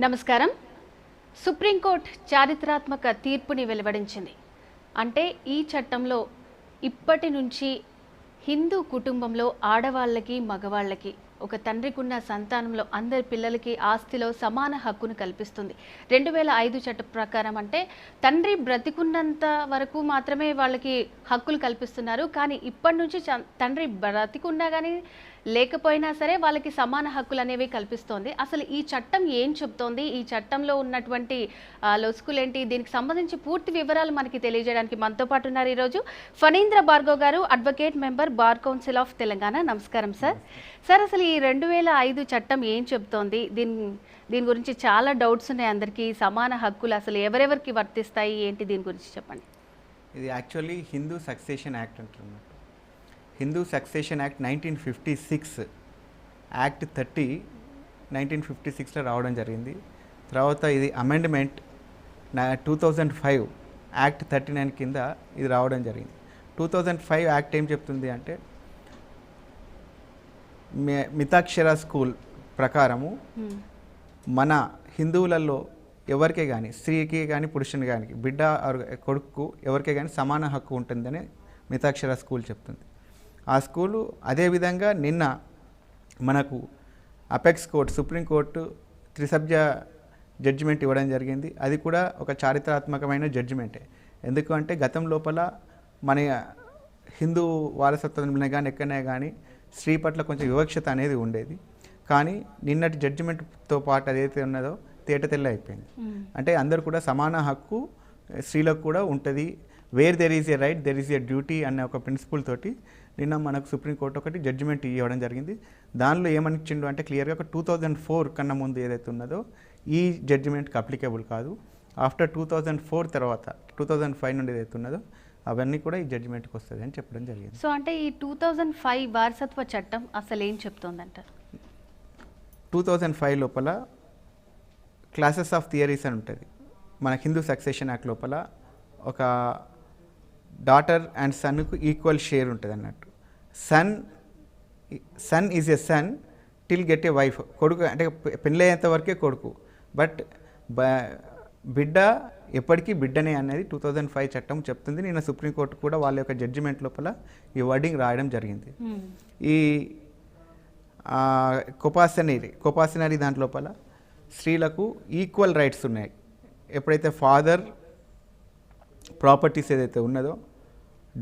నమస్కారం. సుప్రీంకోర్టు చారిత్రాత్మక తీర్పుని వెలువడించింది. అంటే ఈ చట్టంలో ఇప్పటి నుంచి హిందూ కుటుంబంలో ఆడవాళ్ళకి మగవాళ్ళకి ఒక తండ్రికున్న సంతానంలో అందరి పిల్లలకి ఆస్తిలో సమాన హక్కును కల్పిస్తుంది. 2005 చట్ట ప్రకారం అంటే తండ్రి బ్రతికున్నంత వరకు మాత్రమే వాళ్ళకి హక్కులు కల్పిస్తున్నారు. కానీ ఇప్పటి నుంచి తండ్రి బ్రతికున్నా కానీ లేకపోయినా సరే వాళ్ళకి సమాన హక్కులు అనేవి కల్పిస్తోంది. అసలు ఈ చట్టం ఏం చెప్తోంది, ఈ చట్టంలో ఉన్నటువంటి లొసుకులేంటి, దీనికి సంబంధించి పూర్తి వివరాలు మనకి తెలియజేయడానికి మనతో పాటు ఉన్నారు ఈరోజు ఫణీంద్ర భార్గవ్ గారు, advocate member bar council of Telangana. నమస్కారం సార్. సార్, అసలు ఈ 2005 చట్టం ఏం చెప్తోంది? దీని గురించి చాలా డౌట్స్ ఉన్నాయి అందరికీ. సమాన హక్కులు అసలు ఎవరెవరికి వర్తిస్తాయి ఏంటి, దీని గురించి చెప్పండి. ఇది యాక్చువల్లీ హిందూ సక్సెషన్ యాక్ట్ అంటున్నారు. హిందూ సక్సెషన్ యాక్ట్ 1956, యాక్ట్ 30 1956లో రావడం జరిగింది. తర్వాత ఇది అమెండ్మెంట్ 2005 యాక్ట్ 39 కింద ఇది రావడం జరిగింది. 2005 యాక్ట్ ఏం చెప్తుంది అంటే మితాక్షర స్కూల్ ప్రకారము మన హిందువులలో ఎవరికే కానీ, స్త్రీకి కానీ పురుషుని కానీ, బిడ్డ కొడుకు ఎవరికే కానీ సమాన హక్కు ఉంటుందని మితాక్షర స్కూల్ చెప్తుంది. ఆ స్కూలు అదేవిధంగా నిన్న మనకు అపెక్స్ కోర్టు, సుప్రీంకోర్టు త్రిసభ్య జడ్జిమెంట్ ఇవ్వడం జరిగింది. అది కూడా ఒక చారిత్రాత్మకమైన జడ్జిమెంటే. ఎందుకంటే గతం లోపల మన హిందూ వారసత్వంలో కానీ ఎక్కడనే కానీ స్త్రీ పట్ల కొంచెం వివక్షత అనేది ఉండేది. కానీ నిన్నటి జడ్జిమెంట్తో పాటు అదైతే ఉన్నదో తేటతెల్ల అయిపోయింది. అంటే అందరూ కూడా సమాన హక్కు స్త్రీలకు కూడా ఉంటుంది. Where there is a right there is a duty అనే ఒక ప్రిన్సిపల్ తోటి నిన్న మనకు సుప్రీంకోర్టు ఒకటి జడ్జిమెంట్ ఇవ్వడం జరిగింది. దానిలో ఏమనిచ్చిండు అంటే క్లియర్గా ఒక 2004 కన్నా ముందు ఏదైతే ఉన్నదో ఈ జడ్జిమెంట్కి అప్లికేబుల్ కాదు. ఆఫ్టర్ 2004 తర్వాత 2005 నుండి ఏదైతే ఉన్నదో అవన్నీ కూడా ఈ జడ్జిమెంట్కి వస్తుంది అని చెప్పడం జరిగింది. సో అంటే ఈ 2005 వారసత్వ చట్టం అసలు ఏం చెప్తోందంటారు? 2005 లోపల క్లాసెస్ ఆఫ్ థియరీస్ అని ఉంటుంది. మన హిందూ సక్సెషన్ యాక్ట్ లోపల ఒక డాటర్ అండ్ సన్కు ఈక్వల్ షేర్ ఉంటుంది అన్నట్టు. Son is a son till get a wife. కొడుకు అంటే పెళ్ళయ్యేంత వరకే కొడుకు, బట్ బిడ్డ ఎప్పటికీ బిడ్డనే అనేది 2005 చట్టం చెప్తుంది. నిన్న సుప్రీంకోర్టు కూడా వాళ్ళ యొక్క జడ్జిమెంట్ లోపల ఈ వర్డింగ్ రాయడం జరిగింది. ఈ కొపాసనరీ దాంట్ లోపల స్త్రీలకు ఈక్వల్ రైట్స్ ఉన్నాయి. ఎప్పుడైతే ఫాదర్ ప్రాపర్టీస్ ఏదైతే ఉన్నదో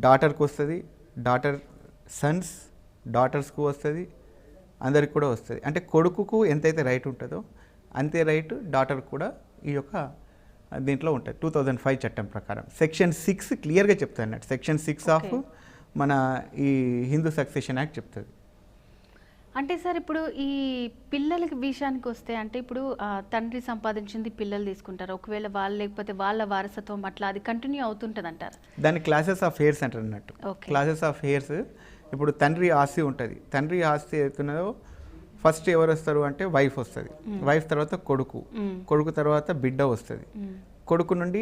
డాటర్కి వస్తుంది, డాటర్ సన్స్ డాటర్స్కు వస్తుంది, అందరికి కూడా వస్తుంది. అంటే కొడుకుకు ఎంతైతే రైట్ ఉంటుందో అంతే రైట్ డాటర్ కూడా ఈ యొక్క దీంట్లో ఉంటుంది 2005 చట్టం ప్రకారం. సెక్షన్ 6 క్లియర్గా చెప్తుంది అన్నట్టు. సెక్షన్ 6 ఆఫ్ మన ఈ హిందూ సక్సెషన్ యాక్ట్ చెప్తుంది. అంటే సార్, ఇప్పుడు ఈ పిల్లలకి విషయానికి వస్తే అంటే ఇప్పుడు తండ్రి సంపాదించింది పిల్లలు తీసుకుంటారు. ఒకవేళ వాళ్ళు లేకపోతే వాళ్ళ వారసత్వం అట్లా అది కంటిన్యూ అవుతుంటుంది అంటారు. దాన్ని క్లాసెస్ ఆఫ్ హెయిర్స్ అంటారు అన్నట్టు. Classes of hairs. ఇప్పుడు తండ్రి ఆస్తి ఉంటుంది. తండ్రి ఆస్తి అవుతున్నదో ఫస్ట్ ఎవరు వస్తారు అంటే వైఫ్ వస్తుంది. వైఫ్ తర్వాత కొడుకు, కొడుకు తర్వాత బిడ్డ వస్తుంది. కొడుకు నుండి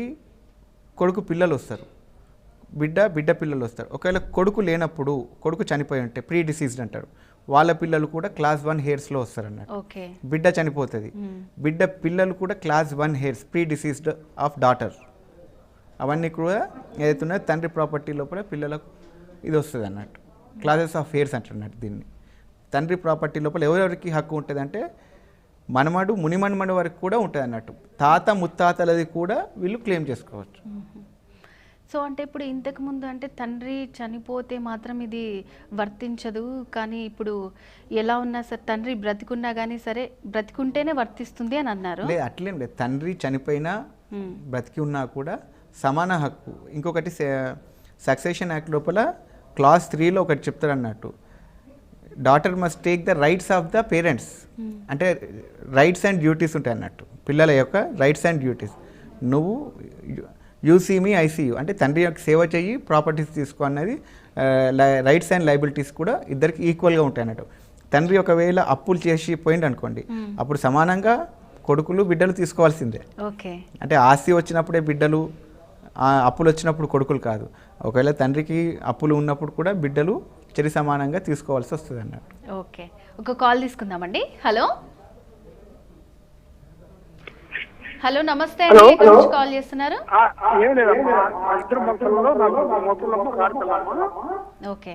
కొడుకు పిల్లలు వస్తారు, బిడ్డ పిల్లలు వస్తారు. ఒకవేళ కొడుకు లేనప్పుడు, కొడుకు చనిపోయి ఉంటే ప్రీ డిసీజ్డ్ అంటారు, వాళ్ళ పిల్లలు కూడా క్లాస్ 1 హెయిర్స్లో వస్తారు అన్నట్టు. బిడ్డ చనిపోతుంది, బిడ్డ పిల్లలు కూడా class 1 heirs predeceased of daughter. అవన్నీ కూడా ఏదైతే తండ్రి ప్రాపర్టీ లోపల పిల్లలకు ఇది వస్తుంది అన్నట్టు. క్లాసెస్ ఆఫ్ హెయిర్స్ అంటున్నట్టు దీన్ని. తండ్రి ప్రాపర్టీ లోపల ఎవరెవరికి హక్కు ఉంటుంది అంటే మనమడు మునిమన్మడు వరకు కూడా ఉంటుంది అన్నట్టు. తాత ముత్తాతలది కూడా వీళ్ళు క్లెయిమ్ చేసుకోవచ్చు. సో అంటే ఇప్పుడు ఇంతకుముందు అంటే తండ్రి చనిపోతే మాత్రం ఇది వర్తించదు, కానీ ఇప్పుడు ఎలా ఉన్నా సరే తండ్రి బ్రతికున్నా కానీ సరే బ్రతికుంటేనే వర్తిస్తుంది అని అన్నారు. లేదు, అట్లేం లేదు. తండ్రి చనిపోయినా బ్రతికి ఉన్నా కూడా సమాన హక్కు. ఇంకొకటి సక్సెషన్ యాక్ట్ లోపల క్లాస్ 3లో ఒకటి చెప్తారు అన్నట్టు. Daughter must take the rights of the parents. అంటే రైట్స్ అండ్ డ్యూటీస్ ఉంటాయి అన్నట్టు. పిల్లల యొక్క రైట్స్ అండ్ డ్యూటీస్. నువ్వు you see me I see you అంటే తండ్రి యొక్క సేవ చెయ్యి, ప్రాపర్టీస్ తీసుకో అన్నది రైట్స్ అండ్ లైబిలిటీస్ కూడా ఇద్దరికి ఈక్వల్గా ఉంటాయి అన్నట్టు. తండ్రి ఒకవేళ అప్పులు చేసి పోయింది అనుకోండి, అప్పుడు సమానంగా కొడుకులు బిడ్డలు తీసుకోవాల్సిందే. అంటే ఆస్తి వచ్చినప్పుడే బిడ్డలు, అప్పులు వచ్చినప్పుడు కొడుకులు కాదు. ఒకవేళ తండ్రికి అప్పులు ఉన్నప్పుడు కూడా బిడ్డలు చరి సమానంగా తీసుకోవాల్సి వస్తుంది అన్నట్టు. ఓకే, ఒక కాల్ తీసుకుందామండి. హలో హలో నమస్తే అండి, ఎక్కడి నుంచి కాల్ చేస్తున్నారు? ఏం లేదమ్మా, మా ఇద్దరు మొక్కలలో నాకు మొక్కలమ్మ ఒక ఆడపిల్లమ్మ. ఓకే,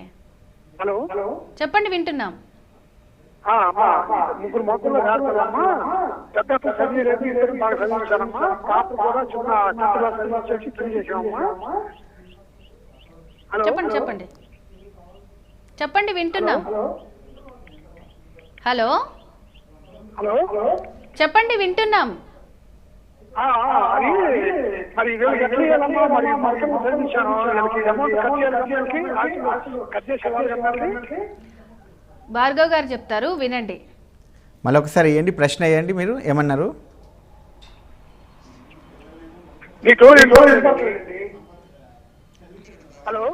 హలో చెప్పండి, వింటున్నాం. అమ్మా, ముగ్గురు మొక్కల్లో ఆడపిల్లమ్మ. పెద్ద చదివి లేదు, ఇద్దరు బాగా చదివించానమ్మా. పాప కూడా చిన్న చిత్తలో చదివించేసి పెళ్లి చేసామమ్మా. హలో చెప్పండి చెప్పండి చెప్పండి, వింటున్నాం. హలో హలో చెప్పండి, వింటున్నాం. అది మరి వీళ్ళకి ఎట్లా చేయాలమ్మా? మరి మొక్కలు చదివించాను, వీళ్ళకి అమౌంట్ కట్ చేయాలి, కట్ చేసేవాళ్ళకి. భార్గవ్ గారు చెప్తారు, వినండి. మళ్ళీ ఒకసారి వేయండి, ప్రశ్న వేయండి. మీరు ఏమన్నారు? హలో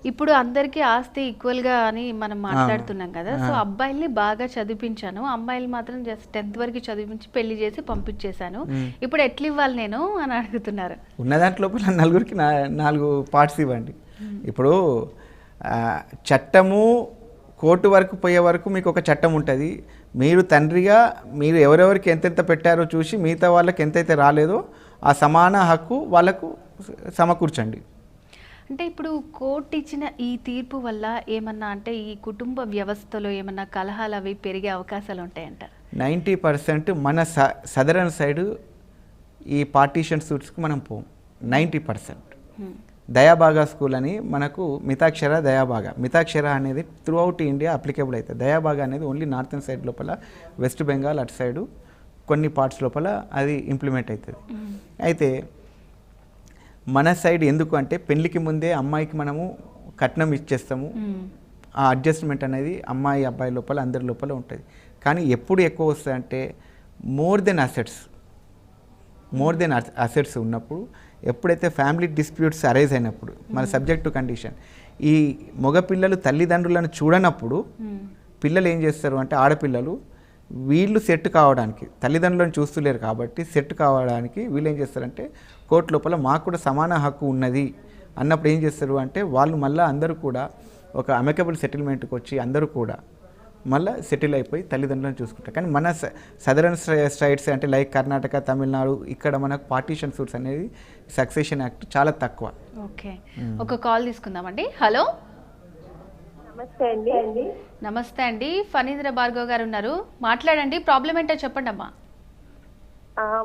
ఇప్పుడు అందరికీ ఆస్తి ఈక్వల్గా అని మనం మాట్లాడుతున్నాం కదా. సో అబ్బాయిల్ని బాగా చదివించాను, అమ్మాయిలు మాత్రం జస్ట్ 10th వరకు చదివించి పెళ్లి చేసి పంపించేశాను. ఇప్పుడు ఎట్లా ఇవ్వాలి నేను అని అడుగుతున్నారు. ఉన్న దాంట్లో నలుగురికి 4 పార్ట్స్ ఇవ్వండి. ఇప్పుడు చట్టము కోర్టు వరకు పోయే వరకు మీకు ఒక చట్టం ఉంటుంది. మీరు తండ్రిగా మీరు ఎవరెవరికి ఎంతెంత పెట్టారో చూసి మిగతా వాళ్ళకి ఎంతైతే రాలేదో ఆ సమాన హక్కు వాళ్ళకు సమకూర్చండి. అంటే ఇప్పుడు కోర్టు ఇచ్చిన ఈ తీర్పు వల్ల ఏమన్నా అంటే ఈ కుటుంబ వ్యవస్థలో ఏమన్నా కలహాలు అవి పెరిగే అవకాశాలు ఉంటాయంటారు? 90% మన సదరన్ సైడ్ ఈ పార్టీషన్ సూట్స్కి మనం పోం. 90%. దయాబాగా స్కూల్ అని మనకు మితాక్షర మితాక్షర అనేది త్రూ అవుట్ ఇండియా అప్లికేబుల్ అవుతుంది. దయాబాగా అనేది ఓన్లీ నార్థన్ సైడ్ లోపల, వెస్ట్ బెంగాల్ అటు సైడు కొన్ని పార్ట్స్ లోపల అది ఇంప్లిమెంట్ అవుతుంది. అయితే మన సైడ్ ఎందుకు అంటే పెళ్ళికి ముందే అమ్మాయికి మనము కట్నం ఇచ్చేస్తాము. ఆ అడ్జస్ట్మెంట్ అనేది అమ్మాయి అబ్బాయి లోపల అందరి లోపల ఉంటుంది. కానీ ఎప్పుడు ఎక్కువ వస్తాయంటే మోర్ దెన్ అసెట్స్ ఉన్నప్పుడు, ఎప్పుడైతే ఫ్యామిలీ డిస్ప్యూట్స్ అరైజ్ అయినప్పుడు, మన సబ్జెక్ట్ టు కండిషన్, ఈ మగపిల్లలు తల్లిదండ్రులను చూడనప్పుడు పిల్లలు ఏం చేస్తారు అంటే ఆడపిల్లలు వీళ్ళు సెట్ కావడానికి, తల్లిదండ్రులను చూస్తలేరు కాబట్టి సెట్ కావడానికి వీళ్ళు ఏం చేస్తారంటే కోర్టు లోపల మాకు కూడా సమాన హక్కు ఉన్నది అన్నప్పుడు ఏం చేస్తారు అంటే వాళ్ళు మళ్ళీ అందరూ కూడా ఒక అమెకబుల్ సెటిల్మెంట్కి వచ్చి అందరూ కూడా మళ్ళీ సెటిల్ అయిపోయి తల్లిదండ్రులను చూసుకుంటారు. కానీ మన సదరన్ స్టేట్స్ అంటే లైక్ కర్ణాటక, తమిళనాడు, ఇక్కడ మనకు పార్టీషన్ సూట్స్ అనేది సక్సెషన్ యాక్ట్ చాలా తక్కువ. ఓకే, ఒక కాల్ తీసుకుందామండి. హలో నమస్తే అండి, ఫణీంద్ర భార్గవ్ గారు ఉన్నారు, మాట్లాడండి. ప్రాబ్లం ఏంటో చెప్పండి అమ్మా.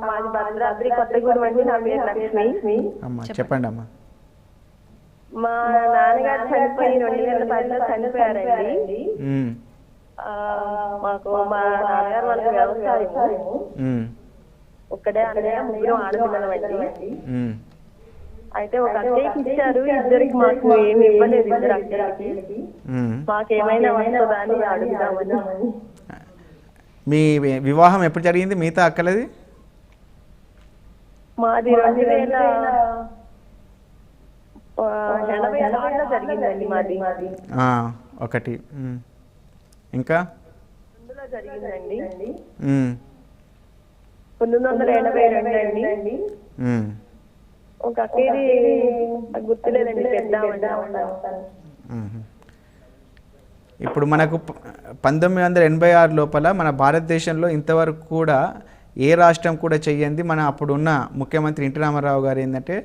మాది భద్రాద్రి కొత్తగూడెం అండి. నా పేరు లక్ష్మి. అమ్మా చెప్పండి అమ్మా. మా నాన్నగారు చనిపోయి 2010లో చనిపోయారండి. మాకు మా నాన్నగారు వాళ్ళకి వ్యవసాయం ఒక్కడే అన్నయ్య, ముగ్గురు ఆడపిల్లలమండి. అయితే ఒక అక్కయ్యకి ఇచ్చారు, ఇద్దరికి మాకు ఏమి ఇవ్వలేదు. ఇద్దరు అక్కయ్యకి మాకేమైనా వస్తుందా అని అడుగుదామని. మీ వివాహం ఎప్పుడు జరిగింది మిగతా అక్కలది? మాది 2080లో జరిగిందండి. మాది ఒకటి. ఇంకా అందులో జరిగిందండి. 1982 అండి. ఒక అక్కది గుర్తులేదండి, పెద్దామండి. ఇప్పుడు మనకు 1986 లోపల మన భారతదేశంలో ఇంతవరకు కూడా ఏ రాష్ట్రం కూడా చెయ్యంది మన అప్పుడున్న ముఖ్యమంత్రి ఎన్టీ రామారావు గారు ఏంటంటే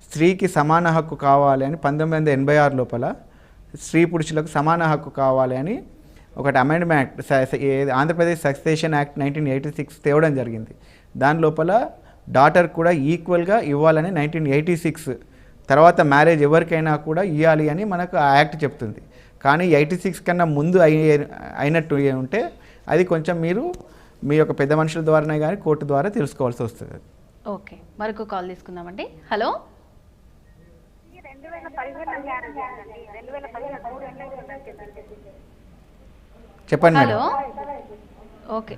స్త్రీకి సమాన హక్కు కావాలి అని 1986 లోపల స్త్రీ పురుషులకు సమాన హక్కు కావాలి అని ఒకటి అమెండ్మెంట్ ఆంధ్రప్రదేశ్ సక్సెషన్ యాక్ట్ 1986 తేవడం జరిగింది. దాని లోపల డాటర్ కూడా ఈక్వల్గా ఇవ్వాలని 1986 తర్వాత మ్యారేజ్ ఎవరికైనా కూడా ఇవ్వాలి అని మనకు ఆ యాక్ట్ చెప్తుంది. కానీ 86 కన్నా ముందు అయినట్టు ఉంటే అది కొంచెం మీరు మీ యొక్క పెద్ద మనుషుల ద్వారానే కానీ కోర్టు ద్వారా తెలుసుకోవాల్సి వస్తుంది. ఓకే, మరొక కాల్ తీసుకుందామండి. హలో చెప్పండి. హలో ఓకే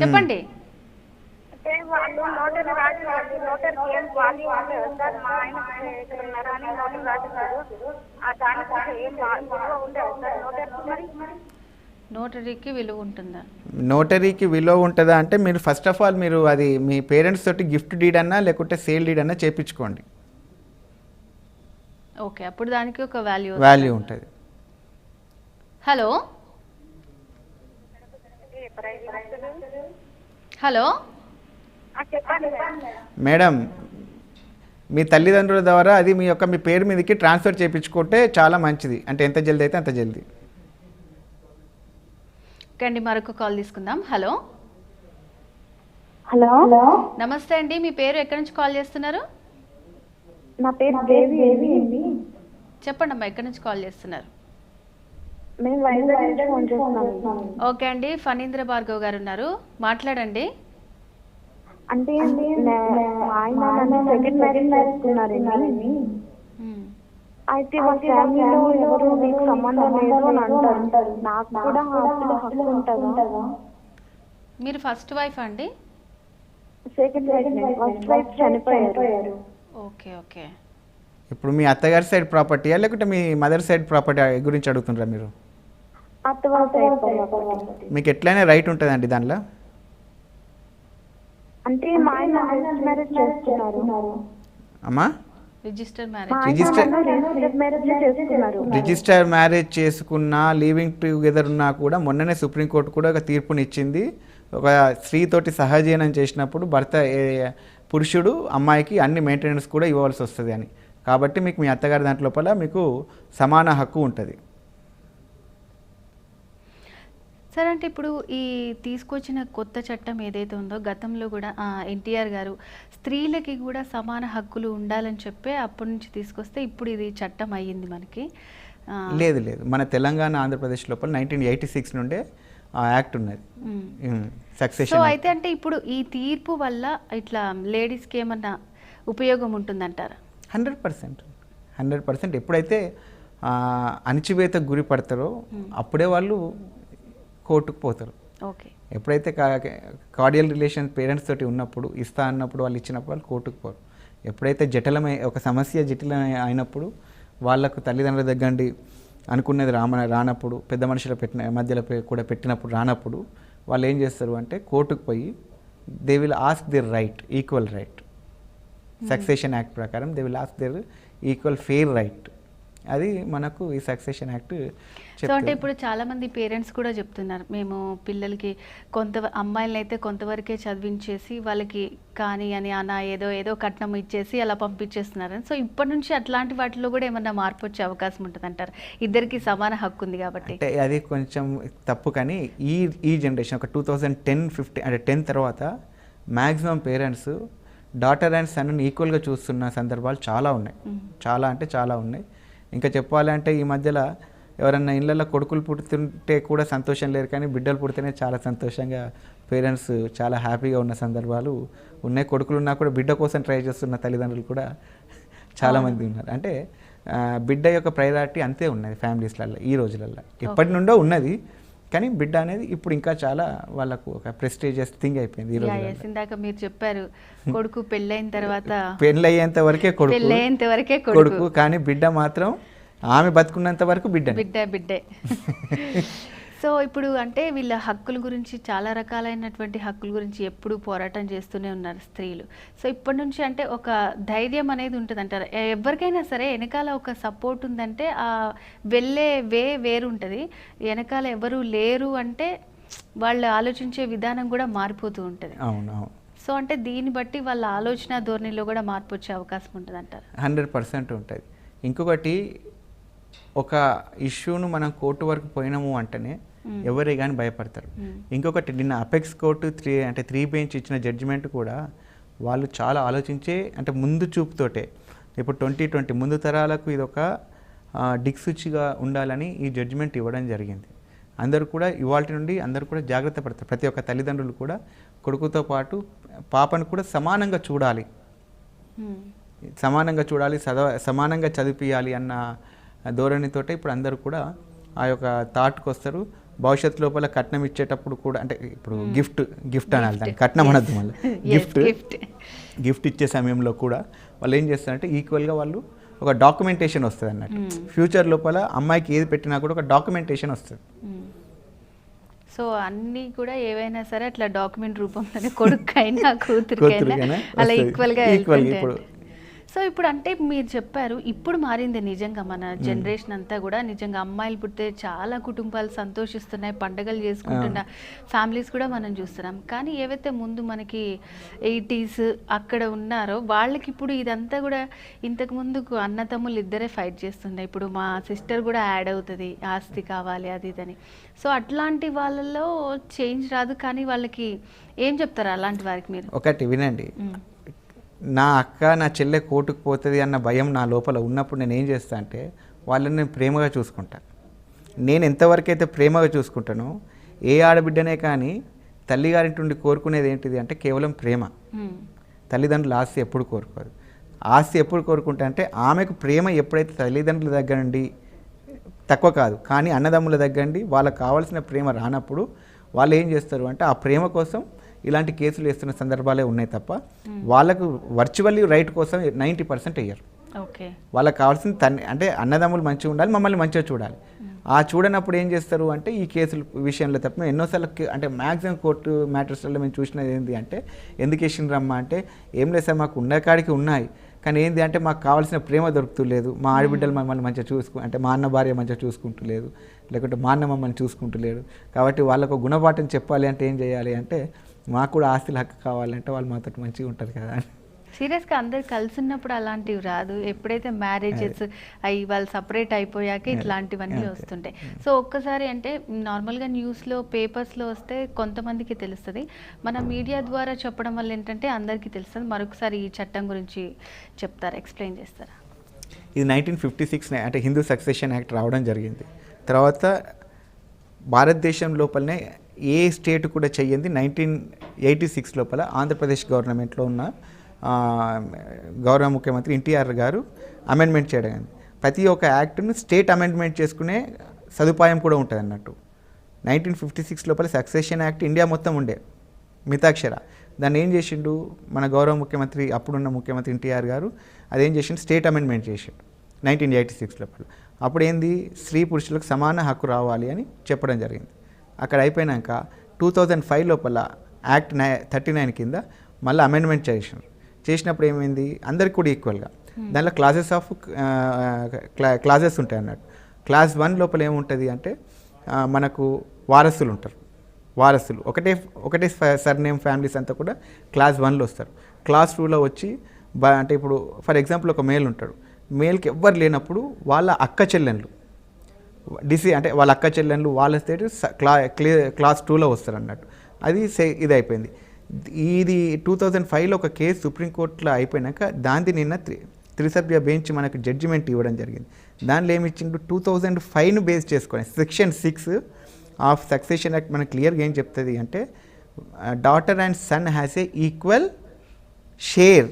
చెప్పండి. వాళ్ళు నోటరీ రాజు నోటరీకి ఏం వాల్యూ ఉండదు సార్. మా ఆయన ఇక్కడ ఉన్నారా అని నోటరీ రాజుతారు. ఆ దానికి ఏం విలువ ఉండదు సార్ నోటరీకి. మరి నోటరీకి విలువ ఉంటుందా? నోటరీకి విలువ ఉంటుందా అంటే మీరు ఫస్ట్ ఆఫ్ ఆల్ మీరు అది మీ పేరెంట్స్ తోటి గిఫ్ట్ డీడ్ అన్నా లేకుంటే సేల్ డీడ్ అన్నా చేయించుకోండి. ఓకే, అప్పుడు దానికి ఒక వాల్యూ ఉంటుంది. హలో ప్రైవేట్ హలో చెప్పండి. మేడం, మీ తల్లిదండ్రుల ద్వారా అది మీ పేరు మీదకి ట్రాన్స్ఫర్ చేయించుకుంటే చాలా మంచిది. అంటే ఎంత జల్దీ అయితే అంత జల్దీ. ఓకే అండి, మరొక కాల్ తీసుకుందాం. హలో హలో, నమస్తే అండి, మీ పేరు ఎక్కడి నుంచి కాల్ చేస్తున్నారు? నా పేరు దేవి అండి. చెప్పండి అమ్మా, ఎక్కడి నుంచి కాల్ చేస్తున్నారు? మేము వైజాగ్ నుంచి ఫోన్ చేస్తున్నాము. ఓకే అండి, ఫణీంద్ర భార్గవ్ గారు ఉన్నారు, మాట్లాడండి. అంటే మా ఆయన నన్ను సెకండ్ మ్యారేజ్ చేసుకున్నారండి. మ్మ్. అయితే వాళ్ళ ఫ్యామిలీలో ఎవరు నీకు సంబంధం లేదు అని అంటారు. నాకు కూడా ఆస్తిలో హక్కు ఉంటుందా? మీరు ఫస్ట్ వైఫ్ అండి? సెకండ్ వైఫ్, ఫస్ట్ వైఫ్ చనిపోయారు. Okay okay. ఇప్పుడు మీ అత్తగారి సైడ్ ప్రాపర్టీయా లేకుంటే మీ మదర్ సైడ్ ప్రాపర్టీ గురించి అడుగుతుంటారా మీరు? అత్తవాళ్ళ సైడ్ ప్రాపర్టీ. మీకు ఎట్లయినా రైట్ ఉంటుందండి దానిలో. అంటే మా ఆయన మ్యారేజ్ చేసుకున్నారు. అమ్మా, రిజిస్టర్ మా మ్యారేజ్. ఆయన రిజిస్టర్ మ్యారేజ్ చేసుకున్నారు. రిజిస్టర్ మ్యారేజ్ చేసుకున్నా, లివింగ్ టుగెదర్ ఉన్నా కూడా మొన్ననే సుప్రీంకోర్టు కూడా ఒక తీర్పునిచ్చింది. ఒక స్త్రీతోటి సహజీవనం చేసినప్పుడు పురుషుడు అమ్మాయికి అన్ని మెయింటెనెన్స్ కూడా ఇవ్వాల్సి వస్తుంది అని. కాబట్టి మీకు మీ అత్తగారి దాంట్ లోపల మీకు సమాన హక్కు ఉంటుంది. సరే, అంటే ఇప్పుడు ఈ తీసుకొచ్చిన కొత్త చట్టం ఏదైతే ఉందో, గతంలో కూడా ఎన్టీఆర్ గారు స్త్రీలకి కూడా సమాన హక్కులు ఉండాలని చెప్పి అప్పటి నుంచి తీసుకొస్తే ఇప్పుడు ఇది చట్టం అయ్యింది మనకి. లేదు, మన తెలంగాణ ఆంధ్రప్రదేశ్ లోపల 1986 నుండే ఆ యాక్ట్ ఉన్నది, సో సక్సెషన్. అయితే అంటే ఇప్పుడు ఈ తీర్పు వల్ల ఇట్లా లేడీస్కి ఏమన్నా ఉపయోగం ఉంటుందంటారా? 100% ఎప్పుడైతే అణచివేతకు గురి పడతారో అప్పుడే వాళ్ళు కోర్టుకు పోతారు. ఓకే. ఎప్పుడైతే కార్డియల్ రిలేషన్ పేరెంట్స్ తోటి ఉన్నప్పుడు, ఇస్తా అన్నప్పుడు వాళ్ళు ఇచ్చినప్పుడు వాళ్ళు కోర్టుకు పోరు. ఎప్పుడైతే ఒక సమస్య జటిలం అయినప్పుడు వాళ్ళకు తల్లిదండ్రుల దగ్గర అనుకున్నది రానప్పుడు, పెద్ద మనుషుల మధ్యలో కూడా పెట్టినప్పుడు రానప్పుడు వాళ్ళు ఏం చేస్తారు అంటే కోర్టుకు పోయి they will ask their right, equal right. Succession act ప్రకారం they will ask their equal fair right. అది మనకు ఈ సక్సెషన్ యాక్ట్. సో అంటే ఇప్పుడు చాలా మంది పేరెంట్స్ కూడా చెప్తున్నారు, మేము పిల్లలకి అమ్మాయిలను అయితే కొంతవరకే చదివించేసి వాళ్ళకి కానీ అని ఏదో కట్నం ఇచ్చేసి అలా పంపించేస్తున్నారు. సో ఇప్పటి నుంచి అట్లాంటి వాటిలో కూడా ఏమన్నా మార్పు వచ్చే అవకాశం ఉంటుంది అంటారు? ఇద్దరికి సమాన హక్కు ఉంది కాబట్టి. అంటే అది కొంచెం తప్పు, కానీ ఈ జనరేషన్ ఒక 2010-15 అంటే 10 తర్వాత మ్యాక్సిమం పేరెంట్స్ డాటర్ అండ్ సన్ను ఈక్వల్గా చూస్తున్న సందర్భాలు చాలా ఉన్నాయి. చాలా అంటే చాలా ఉన్నాయి. ఇంకా చెప్పాలంటే ఈ మధ్యలో ఎవరన్నా ఇళ్ళల్లో కొడుకులు పుడుతుంటే కూడా సంతోషం లేరు, కానీ బిడ్డలు పుడితేనే చాలా సంతోషంగా పేరెంట్స్ చాలా హ్యాపీగా ఉన్న సందర్భాలు ఉన్నాయి. కొడుకులు ఉన్నా కూడా బిడ్డ కోసం ట్రై చేస్తున్న తల్లిదండ్రులు కూడా చాలామంది ఉన్నారు. అంటే బిడ్డ యొక్క ప్రయారిటీ అంతే ఉన్నది ఫ్యామిలీస్లలో ఈ రోజులలో. ఎప్పటి నుండో ఉన్నది, కానీ బిడ్డ అనేది ఇప్పుడు ఇంకా చాలా వాళ్ళకు ఒక ప్రెస్టీజియస్ థింగ్ అయిపోయింది ఈ రోజు. ఇందాక మీరు చెప్పారు కొడుకు పెళ్ళైన తర్వాత పెళ్ళయ్యేంత వరకే కొడుకు, కానీ బిడ్డ మాత్రం ఆమె బతుకున్నంత వరకు బిడ్డే. సో ఇప్పుడు అంటే వీళ్ళ హక్కుల గురించి, చాలా రకాలైనటువంటి హక్కుల గురించి ఎప్పుడు పోరాటం చేస్తూనే ఉన్నారు స్త్రీలు. సో ఇప్పటి నుంచి అంటే ఒక ధైర్యం అనేది ఉంటుంది అంటారు. ఎవరికైనా సరే వెనకాల ఒక సపోర్ట్ ఉందంటే ఆ వెళ్ళే వేరు ఉంటుంది. వెనకాల ఎవరు లేరు అంటే వాళ్ళు ఆలోచించే విధానం కూడా మారిపోతూ ఉంటుంది. అవును. సో అంటే దీన్ని బట్టి వాళ్ళ ఆలోచన ధోరణిలో కూడా మార్పు వచ్చే అవకాశం ఉంటుంది అంటారు? 100% ఉంటుంది. ఇంకొకటి, ఒక ఇష్యూను మనం కోర్టు వరకు పోయినాము అంటేనే ఎవరే కానీ భయపడతారు. ఇంకొకటి, నిన్న అపెక్స్ కోర్టు 3 బెంచ్ ఇచ్చిన జడ్జిమెంట్ కూడా వాళ్ళు చాలా ఆలోచించే, అంటే ముందు చూపుతోటే ఇప్పుడు 2020 ముందు తరాలకు ఇది ఒక దిక్సూచిగా ఉండాలని ఈ జడ్జిమెంట్ ఇవ్వడం జరిగింది. అందరూ కూడా ఇవాళ నుండి అందరూ కూడా జాగ్రత్త పడతారు. ప్రతి ఒక్క తల్లిదండ్రులు కూడా కొడుకుతో పాటు పాపను కూడా సమానంగా చూడాలి, సమానంగా చదివిపియాలి అన్న ధోరణితోటే ఇప్పుడు అందరూ కూడా ఆ యొక్క థాట్కి వస్తారు. భవిష్యత్తు లోపల కట్నం ఇచ్చేటప్పుడు కూడా, అంటే ఇప్పుడు గిఫ్ట్ అనాలి, దాన్ని కట్నం అనద్దు, మళ్ళీ గిఫ్ట్ ఇచ్చే సమయంలో కూడా వాళ్ళు ఏం చేస్తారంటే ఈక్వల్గా వాళ్ళు ఒక డాక్యుమెంటేషన్ వస్తుంది అన్నట్టు. ఫ్యూచర్ లోపల అమ్మాయికి ఏది పెట్టినా కూడా ఒక డాక్యుమెంటేషన్ వస్తుంది. సో అన్నీ కూడా ఏవైనా సరే అట్లా డాక్యుమెంట్ రూపంలోనే కొడుకైనా కూతురికైనా అలా ఈక్వల్గా. ఇప్పుడు సో ఇప్పుడు అంటే మీరు చెప్పారు ఇప్పుడు మారింది నిజంగా మన జనరేషన్ అంతా కూడా నిజంగా అమ్మాయిలు పుడితే చాలా కుటుంబాలు సంతోషిస్తున్నాయి, పండగలు చేసుకుంటున్న ఫ్యామిలీస్ కూడా మనం చూస్తున్నాం. కానీ ఏవైతే ముందు మనకి 80s అక్కడ ఉన్నారో వాళ్ళకి ఇప్పుడు ఇదంతా కూడా ఇంతకు ముందుకు అన్నతమ్ములు ఇద్దరే ఫైట్ చేస్తున్నాయి. ఇప్పుడు మా సిస్టర్ కూడా యాడ్ అవుతుంది, ఆస్తి కావాలి అది ఇదని. సో అట్లాంటి వాళ్ళలో చేంజ్ రాదు. కానీ వాళ్ళకి ఏం చెప్తారు అలాంటి వారికి మీరు? ఒకటి వినండి, నా అక్క నా చెల్లె కోర్టుకు పోతుంది అన్న భయం నా లోపల ఉన్నప్పుడు నేను ఏం చేస్తా అంటే వాళ్ళని నేను ప్రేమగా చూసుకుంటాను. నేను ఎంతవరకు అయితే ప్రేమగా చూసుకుంటానో ఏ ఆడబిడ్డనే కానీ తల్లిగారింటి నుండి కోరుకునేది ఏంటిది అంటే కేవలం ప్రేమ. తల్లిదండ్రులు ఆస్తి ఎప్పుడు కోరుకోరు. ఆస్తి ఎప్పుడు కోరుకుంటా అంటే ఆమెకు ప్రేమ ఎప్పుడైతే తల్లిదండ్రుల దగ్గర నుండి తక్కువ కాదు కానీ అన్నదమ్ముల దగ్గర నుండి వాళ్ళకు కావాల్సిన ప్రేమ రానప్పుడు వాళ్ళు ఏం చేస్తారు అంటే ఆ ప్రేమ కోసం ఇలాంటి కేసులు వేస్తున్న సందర్భాలే ఉన్నాయి తప్ప వాళ్ళకు వర్చువల్లీ రైట్ కోసం 90% అయ్యారు. ఓకే, వాళ్ళకి కావాల్సిన అంటే అన్నదమ్ములు మంచిగా ఉండాలి, మమ్మల్ని మంచిగా చూడాలి. ఆ చూడనప్పుడు ఏం చేస్తారు అంటే ఈ కేసుల విషయంలో తప్ప మేము ఎన్నోసార్లు అంటే మ్యాక్సిమం కోర్టు మ్యాటర్స్లో మేము చూసినది ఏంటి అంటే ఎందుకు వేసిండ్రమ్మా అంటే ఏం లేదు సార్ మాకు ఉన్న కాడికి ఉన్నాయి కానీ ఏంటి అంటే మాకు కావాల్సిన ప్రేమ దొరుకుతలేదు, మా ఆడబిడ్డలు మమ్మల్ని మంచిగా అంటే మా అన్న భార్య మంచిగా చూసుకుంటలేదు, లేకుంటే మా అన్న మమ్మల్ని చూసుకుంటలేడు, కాబట్టి వాళ్ళకు గుణపాఠం చెప్పాలి అంటే ఏం చేయాలి అంటే మాకు కూడా ఆస్తుల హక్కు కావాలంటే వాళ్ళు మాతో మంచిగా ఉంటారు కదా అని. సీరియస్గా అందరు కలిసి ఉన్నప్పుడు అలాంటివి రాదు. ఎప్పుడైతే మ్యారేజెస్ అవి వాళ్ళు సపరేట్ అయిపోయాక ఇట్లాంటివన్నీ వస్తుంటాయి. సో ఒక్కసారి అంటే నార్మల్గా న్యూస్లో పేపర్స్లో వస్తే కొంతమందికి తెలుస్తుంది, మన మీడియా ద్వారా చెప్పడం వల్ల ఏంటంటే అందరికీ తెలుస్తుంది. మరొకసారి ఈ చట్టం గురించి చెప్తారా, ఎక్స్ప్లెయిన్ చేస్తారా? ఇది 1956 అంటే హిందూ సక్సెషన్ యాక్ట్ రావడం జరిగింది. తర్వాత భారతదేశం లోపలనే ఏ స్టేట్ కూడా చెయ్యింది 1986 లోపల ఆంధ్రప్రదేశ్ గవర్నమెంట్లో ఉన్న గౌరవ ముఖ్యమంత్రి ఎన్టీఆర్ గారు అమెండ్మెంట్ చేయడం. ప్రతి ఒక్క యాక్ట్ను స్టేట్ అమెండ్మెంట్ చేసుకునే సదుపాయం కూడా ఉంటుంది అన్నట్టు. 1956 లోపల సక్సెషన్ యాక్ట్ ఇండియా మొత్తం ఉండే మితాక్షర, దాన్ని ఏం చేసిండు మన గౌరవ ముఖ్యమంత్రి అప్పుడున్న ముఖ్యమంత్రి ఎన్టీఆర్ గారు అదేం చేసిండు స్టేట్ అమెండ్మెంట్ చేసిండు 1986 లోపల. అప్పుడు ఏంది స్త్రీ పురుషులకు సమాన హక్కు రావాలి అని చెప్పడం జరిగింది. అక్కడ అయిపోయినాక 2005 లోపల యాక్ట్ 39 కింద మళ్ళీ అమెండ్మెంట్ చేసినప్పుడు ఏమైంది అందరికి కూడా ఈక్వల్గా దానిలో క్లాసెస్ ఉంటాయి అన్నట్టు. క్లాస్ 1 లోపల ఏముంటుంది అంటే మనకు వారసులు ఉంటారు. వారసులు ఒకటే సర్నేమ్ ఫ్యామిలీస్ అంతా కూడా క్లాస్ 1లో వస్తారు. క్లాస్ 2లో వచ్చి అంటే ఇప్పుడు ఫర్ ఎగ్జాంపుల్ ఒక మేల్ ఉంటాడు, మేల్కి ఎవ్వరు లేనప్పుడు వాళ్ళ అక్క చెల్లెళ్ళు అంటే వాళ్ళ అక్క చెల్లెళ్ళు వాళ్ళ స్టేట్ క్లాస్ 2లో వస్తారు అన్నట్టు. అది ఇది అయిపోయింది. ఇది 2005లో ఒక కేసు సుప్రీంకోర్టులో అయిపోయినాక దాన్ని నిన్న త్రిసభ్య బెంచ్ మనకు జడ్జిమెంట్ ఇవ్వడం జరిగింది. దానిలో ఏమి ఇచ్చిండు 2005ను బేస్ చేసుకొని సెక్షన్ 6 ఆఫ్ సక్సెషన్ యాక్ట్ మనకు క్లియర్గా ఏం చెప్తుంది అంటే daughter and son has a equal share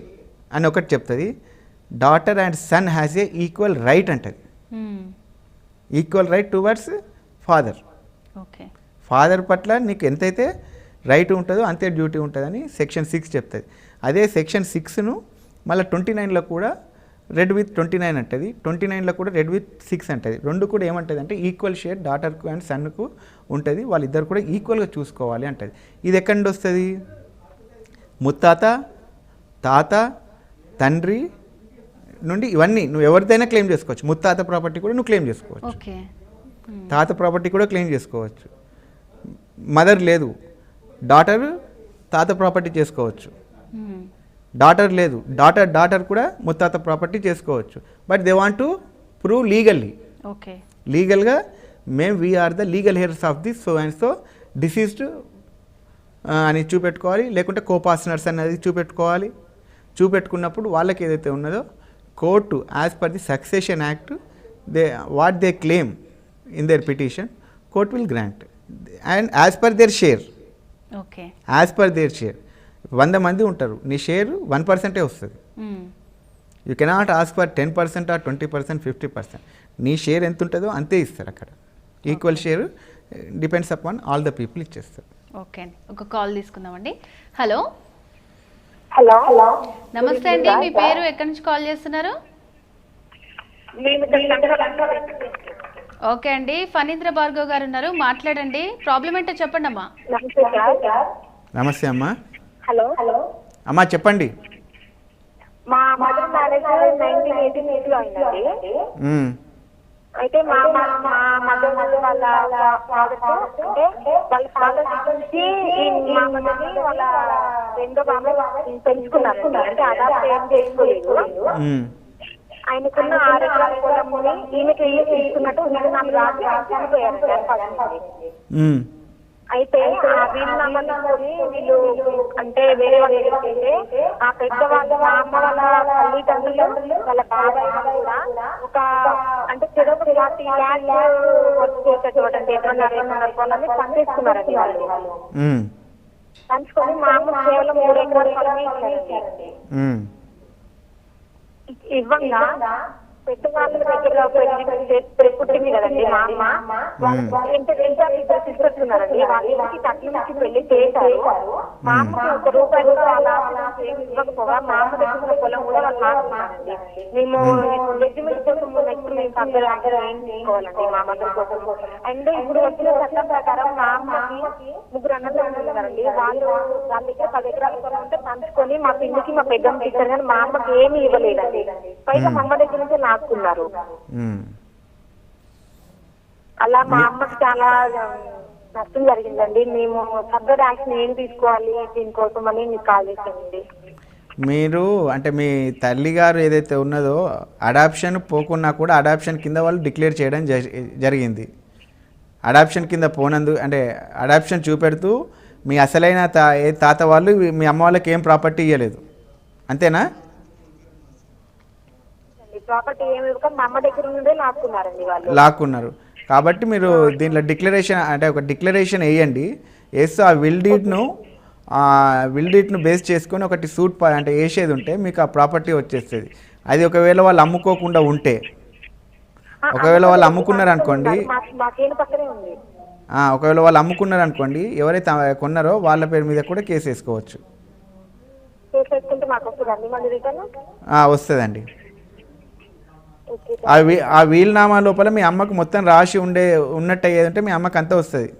అని ఒకటి చెప్తుంది. Daughter and son has a equal right అంటది. Equal right towards father. Okay, father పట్ల నీకు ఎంతైతే రైట్ ఉంటుందో అంతే డ్యూటీ ఉంటుందని సెక్షన్ 6 చెప్తుంది. అదే సెక్షన్ 6ను మళ్ళీ 29లో కూడా రెడ్ విత్ 29 అంటది, 29లో కూడా రెడ్ విత్ 6 అంటది. రెండు కూడా ఏమంటుంది అంటే ఈక్వల్ షేర్ డాటర్కు అండ్ సన్కు ఉంటుంది, వాళ్ళిద్దరు కూడా ఈక్వల్గా చూసుకోవాలి అంటది. ఇది ఎక్కడి నుండి వస్తుంది? ముత్తాత, తాత, తండ్రి నుండి ఇవన్నీ నువ్వు ఎవరిదైనా క్లెయిమ్ చేసుకోవచ్చు. ముత్తాత ప్రాపర్టీ కూడా నువ్వు క్లెయిమ్ చేసుకోవచ్చు, తాత ప్రాపర్టీ కూడా క్లెయిమ్ చేసుకోవచ్చు. మదర్ లేదు, డాటర్ తాత ప్రాపర్టీ చేసుకోవచ్చు. డాటర్ లేదు, డాటర్ కూడా ముత్తాత ప్రాపర్టీ చేసుకోవచ్చు. But they want to prove legally, లీగల్గా మేము we are the legal heirs of this so and so deceased అని చూపెట్టుకోవాలి, లేకుంటే కోపార్ట్నర్స్ అనేది చూపెట్టుకున్నప్పుడు వాళ్ళకి ఏదైతే ఉన్నదో court as per the succession act what they claim in their petition court will grant and as per their share. As per their share 100 మంది ఉంటారు, నీ షేర్ 1% వస్తుంది. You cannot ask for 10% or 20%, 50%. నీ షేర్ ఎంత ఉంటుందో అంతే ఇస్తారు అక్కడ. Equal share depends upon all the people ఇచ్చేస్తారు. ఓకే అండి, ఒక కాల్ తీసుకుందామండి. హలో హలో నమస్తే అండి, మీ పేరు ఎక్కడి నుంచి కాల్ చేస్తున్నారు? ఓకే అండి, ఫణీంద్ర భార్గవ్ గారు ఉన్నారు, మాట్లాడండి. ప్రాబ్లం ఏంటో చెప్పండి అమ్మా. నమస్తే అమ్మా. హలో అమ్మా చెప్పండి. మా మదర్ మ్యారేజ్ 1986 లో అయిందండి. మ్మ్. అయితే మా మదర్ వాళ్ళ ఫాదర్ అంటే వాళ్ళ ఫాదర్ నుంచి మా మదర్ని వాళ్ళ రెండో బాబాయ్ పెంచుకున్నారండి. అంటే అడాప్ట్ ఏం చేసుకోలేదు. మ్మ్. ఆయనకున్న 6 ఎకరాల పొలముని ఈమెకి తీసుకున్నట్టు వీలునామా రాసి చనిపోయారు. మ్మ్. అయితే ఆ వీలునామా తీసుకొని వీళ్ళు అంటే వేరే వాళ్ళు ఏంటంటే ఆ పెద్దవాళ్ళు మా అమ్మ వాళ్ళ తల్లిదండ్రులు వాళ్ళ బాబాయ్ కూడా ఒక అంటే చెరొక 40 lakhs వర్క్ చేసేటువంటి 2.5 పొలాన్ని పంచేసుకున్నారండి వాళ్ళు. మ్మ్. పంచుకొని మా అమ్మ కేవలం 3 ఎకరాల పొలమే ఇచ్చారండి. మ్మ్. ఇవ్వంగా పెద్దవాళ్ళ దగ్గర పుట్టింది కదండి మా అమ్మ. ఇద్దరు సిస్టర్స్ ఉన్నారండి. వాళ్ళకి కట్నం నుంచి పెళ్లి చేశారు. మా అమ్మకి 1 రూపాయి కూడా అలా ఇవ్వకపోగా మా అమ్మ దగ్గర పొలం కూడా వాళ్ళు మాట్లాడారండి. మేము రెజిమెంట్ కోసం నెక్స్ట్ మేము అందరూ ఏం తీసుకోవాలండి మా మదర్ కోసం. అండ్ ఇప్పుడు వచ్చిన చట్టం ప్రకారం మా అమ్మకి 3 అన్నదమ్ములు ఉన్నారండి. వాళ్ళ దగ్గర 10 ఎకరాల పొలం ఉంటే పంచుకొని మా పిన్నికి మా పెద్దమ్మకి ఇచ్చారు, కానీ మా అమ్మకి ఏమీ ఇవ్వలేదండి. పైగా మా అమ్మ దగ్గర నుంచి లాక్కున్నారు. అలా మా అమ్మకి చాలా నష్టం జరిగిందండి. మేము ఫర్దర్ యాక్షన్ ఏం తీసుకోవాలి దీనికోసం అని మీకు కాల్ చేశానండి. మీరు అంటే మీ తల్లి గారు ఏదైతే ఉన్నదో అడాప్షన్ పోకున్నా కూడా అడాప్షన్ కింద వాళ్ళు డిక్లేర్ చేయడం జరిగింది. అడాప్షన్ కింద పోనందు అంటే అడాప్షన్ చూపెడుతూ మీ అసలైన తాత వాళ్ళు మీ అమ్మ వాళ్ళకి ఏం ప్రాపర్టీ ఇవ్వలేదు, అంతేనా? ప్రాపర్టీ ఏమి ఇవ్వక మా అమ్మ దగ్గర నుండే లాక్కున్నారండి వాళ్ళు. లాక్కున్నారు కాబట్టి మీరు దీంట్లో డిక్లరేషన్ అంటే ఒక డిక్లరేషన్ వేయండి. వేస్తూ ఆ విల్ డీట్ను బేస్ చేసుకొని ఒకటి సూట్ అంటే వేసేది ఉంటే మీకు ఆ ప్రాపర్టీ వచ్చేస్తుంది. అది ఒకవేళ వాళ్ళు అమ్ముకోకుండా ఉంటే, ఒకవేళ వాళ్ళు అమ్ముకున్నారు అనుకోండి, ఒకవేళ వాళ్ళు అమ్ముకున్నారు అనుకోండి, ఎవరైతే కొన్నారో వాళ్ళ పేరు మీద కూడా కేసు వేసుకోవచ్చు. వస్తుందండి. ఆ వీలునామా లోపల మీ అమ్మకు మొత్తం రాసి ఉన్నట్టు అయ్యేదంటే మీ అమ్మకి అంతా వస్తుంది.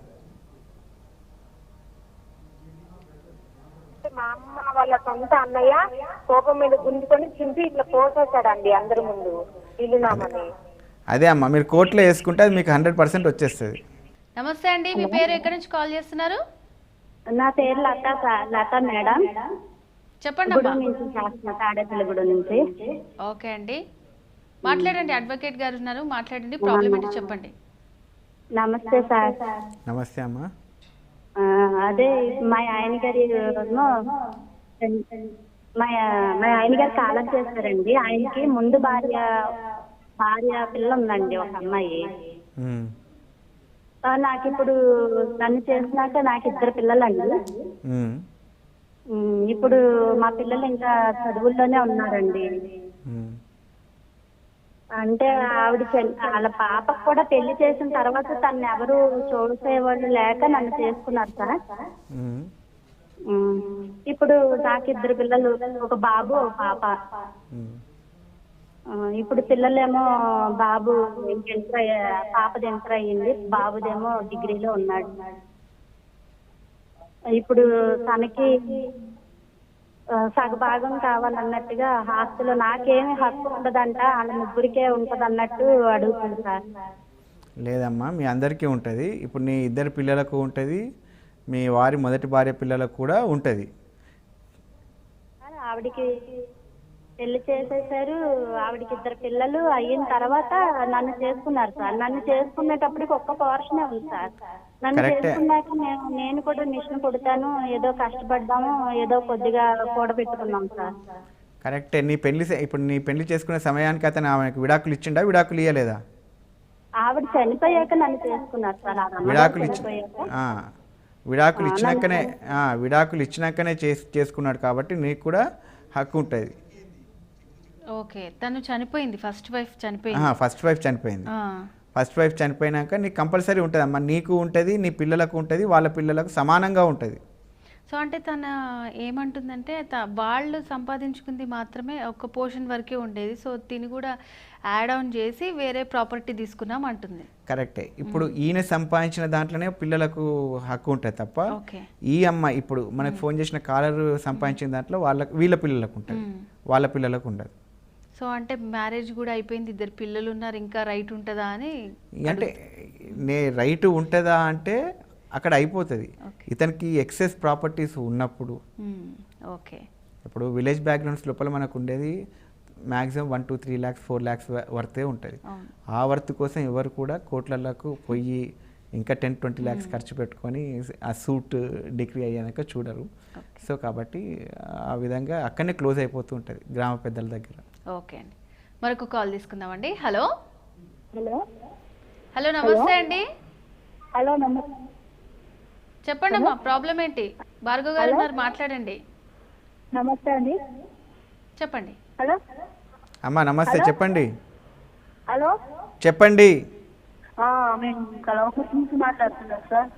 మా అమ్మ వాళ్ళ సొంత అన్నయ్య కోపం మీద గుంజుకొని చింపి ఇట్లా పోసేస్తాడండి అందరి ముందు వీలునామాని. అదే అమ్మ, మీరు కోర్టులో వేసుకుంటే అది మీకు 100% వచ్చేస్తుంది. నమస్తే అండి, మీ పేరు ఎక్కడి నుంచి కాల్ చేస్తున్నారు? నా పేరు లత మేడం. చెప్పండి అమ్మా. తాడేపల్లిగూడ నుంచి. ఓకే అండి, మాట్లాడండి. అడ్వకేట్ గారు ఉన్నారు, మాట్లాడండి. ప్రాబ్లం ఏంటో చెప్పండి. నమస్తే సార్. నమస్తే అమ్మా. అదే మా ఆయన గారి కాలం చేశారండి. ఆయనకి ముందు భార్య పిల్ల ఉందండి, ఒక అమ్మాయి. నాకు ఇప్పుడు నన్ను చేసినాక నాకు 2 పిల్లలండి. ఇప్పుడు మా పిల్లలు ఇంకా చదువుల్లోనే ఉన్నారండి. అంటే ఆవిడ వాళ్ళ పాపకు కూడా పెళ్లి చేసిన తర్వాత తను ఎవరు చూసేవాళ్ళు లేక నన్ను చేసుకున్నారు సార్. ఇప్పుడు నాకు 2 పిల్లలు, ఒక బాబు ఒక పాప. ఇప్పుడు పిల్లలేమో బాబు పాపది ఎంటర్ అయ్యింది, బాబుదేమో డిగ్రీలో ఉన్నాడు. ఇప్పుడు తనకి సగభాగం కావాలన్నట్టుగా ఆస్తిలో నాకేమి హక్కు ఉండదంట, వాళ్ళ ముగ్గురికే ఉంటది అన్నట్టు అడుగుతుంది సార్. లేదమ్మా, మీ అందరికీ ఉంటుంది. ఇప్పుడు నీ 2 పిల్లలకు ఉంటుంది, మీ వారి మొదటి భార్య పిల్లలకు కూడా ఉంటుంది. ఆవిడికి పెళ్లి చేసేసారు, ఆవిడికి 2 పిల్లలు అయిన తర్వాత నన్ను చేసుకున్నారు సార్. నన్ను చేసుకునేటప్పటికి ఒక్క పోర్షనే ఉంది సార్. నన్ను చేసుకున్నాక నేను కూడా మిషన్ కుడతాను, ఏదో కష్టపడ్డాము, ఏదో కొద్దిగా కూడబెట్టుకున్నాం సార్. కరెక్టే. ఇప్పుడు నీ పెళ్లి చేసుకునే సమయానికి అతను ఆమెకు విడాకులు ఇచ్చిండా, విడాకులు ఇవ్వలేదా? ఆవిడ చనిపోయాక నన్ను చేసుకున్నారు సార్. విడాకులు ఇచ్చినాకనే చేసుకున్నాడు కాబట్టి నీకు కూడా హక్కు ఉంటుంది. ఓకే, తను చనిపోయింది, ఫస్ట్ వైఫ్ చనిపోయింది. ఫస్ట్ వైఫ్ చనిపోయినాక నీకు కంపల్సరీ ఉంటుంది అమ్మా. నీకు ఉంటుంది, నీ పిల్లలకు ఉంటుంది, వాళ్ళ పిల్లలకు సమానంగా ఉంటుంది. సో అంటే తన ఏమంటుందంటే వాళ్ళు సంపాదించుకుంది మాత్రమే ఒక పోర్షన్ వరకే ఉండేది, సో తిని కూడా యాడ్ ఆన్ చేసి వేరే ప్రాపర్టీ తీసుకున్నాం అంటుంది. కరెక్టే. ఇప్పుడు ఈయన సంపాదించిన దాంట్లోనే పిల్లలకు హక్కు ఉంటుంది తప్ప ఈ అమ్మ ఇప్పుడు మనకు ఫోన్ చేసిన కాలర్ సంపాదించిన దాంట్లో వీళ్ళ పిల్లలకు ఉంటుంది, వాళ్ళ పిల్లలకు ఉండదు. సో అంటే మ్యారేజ్ కూడా అయిపోయింది, ఇద్దరు పిల్లలు ఉన్నారు, ఇంకా రైట్ ఉంటుందా అని. అంటే రైట్ ఉంటుందా అంటే అక్కడ అయిపోతుంది. ఇతనికి ఎక్సెస్ ప్రాపర్టీస్ ఉన్నప్పుడు, ఓకే, ఇప్పుడు విలేజ్ బ్యాక్గ్రౌండ్స్ లోపల మనకు ఉండేది మ్యాక్సిమం 1 to 3 lakhs 4 lakhs వర్తే ఉంటుంది. ఆ వర్త్ కోసం ఎవరు కూడా కోట్లకు పోయి ఇంకా 10-20 lakhs ఖర్చు పెట్టుకొని ఆ సూట్ డిగ్రీ అయ్యాక చూడరు. సో కాబట్టి ఆ విధంగా అక్కడనే క్లోజ్ అయిపోతూ ఉంటుంది గ్రామ పెద్దల దగ్గర. ఓకే అండి, మరొక కాల్ తీసుకుందామండి. హలో హలో హలో నమస్తే అండి. హలో నమస్తే. చెప్పండి అమ్మా, ప్రాబ్లం ఏంటి? భార్గవ్ గారు ఉన్నారు, మాట్లాడండి. నమస్తే అండి. చెప్పండి. హలో అమ్మా నమస్తే, చెప్పండి. హలో చెప్పండి. మేము కలవకుర్తి నుంచి మాట్లాడుతున్నాం సార్.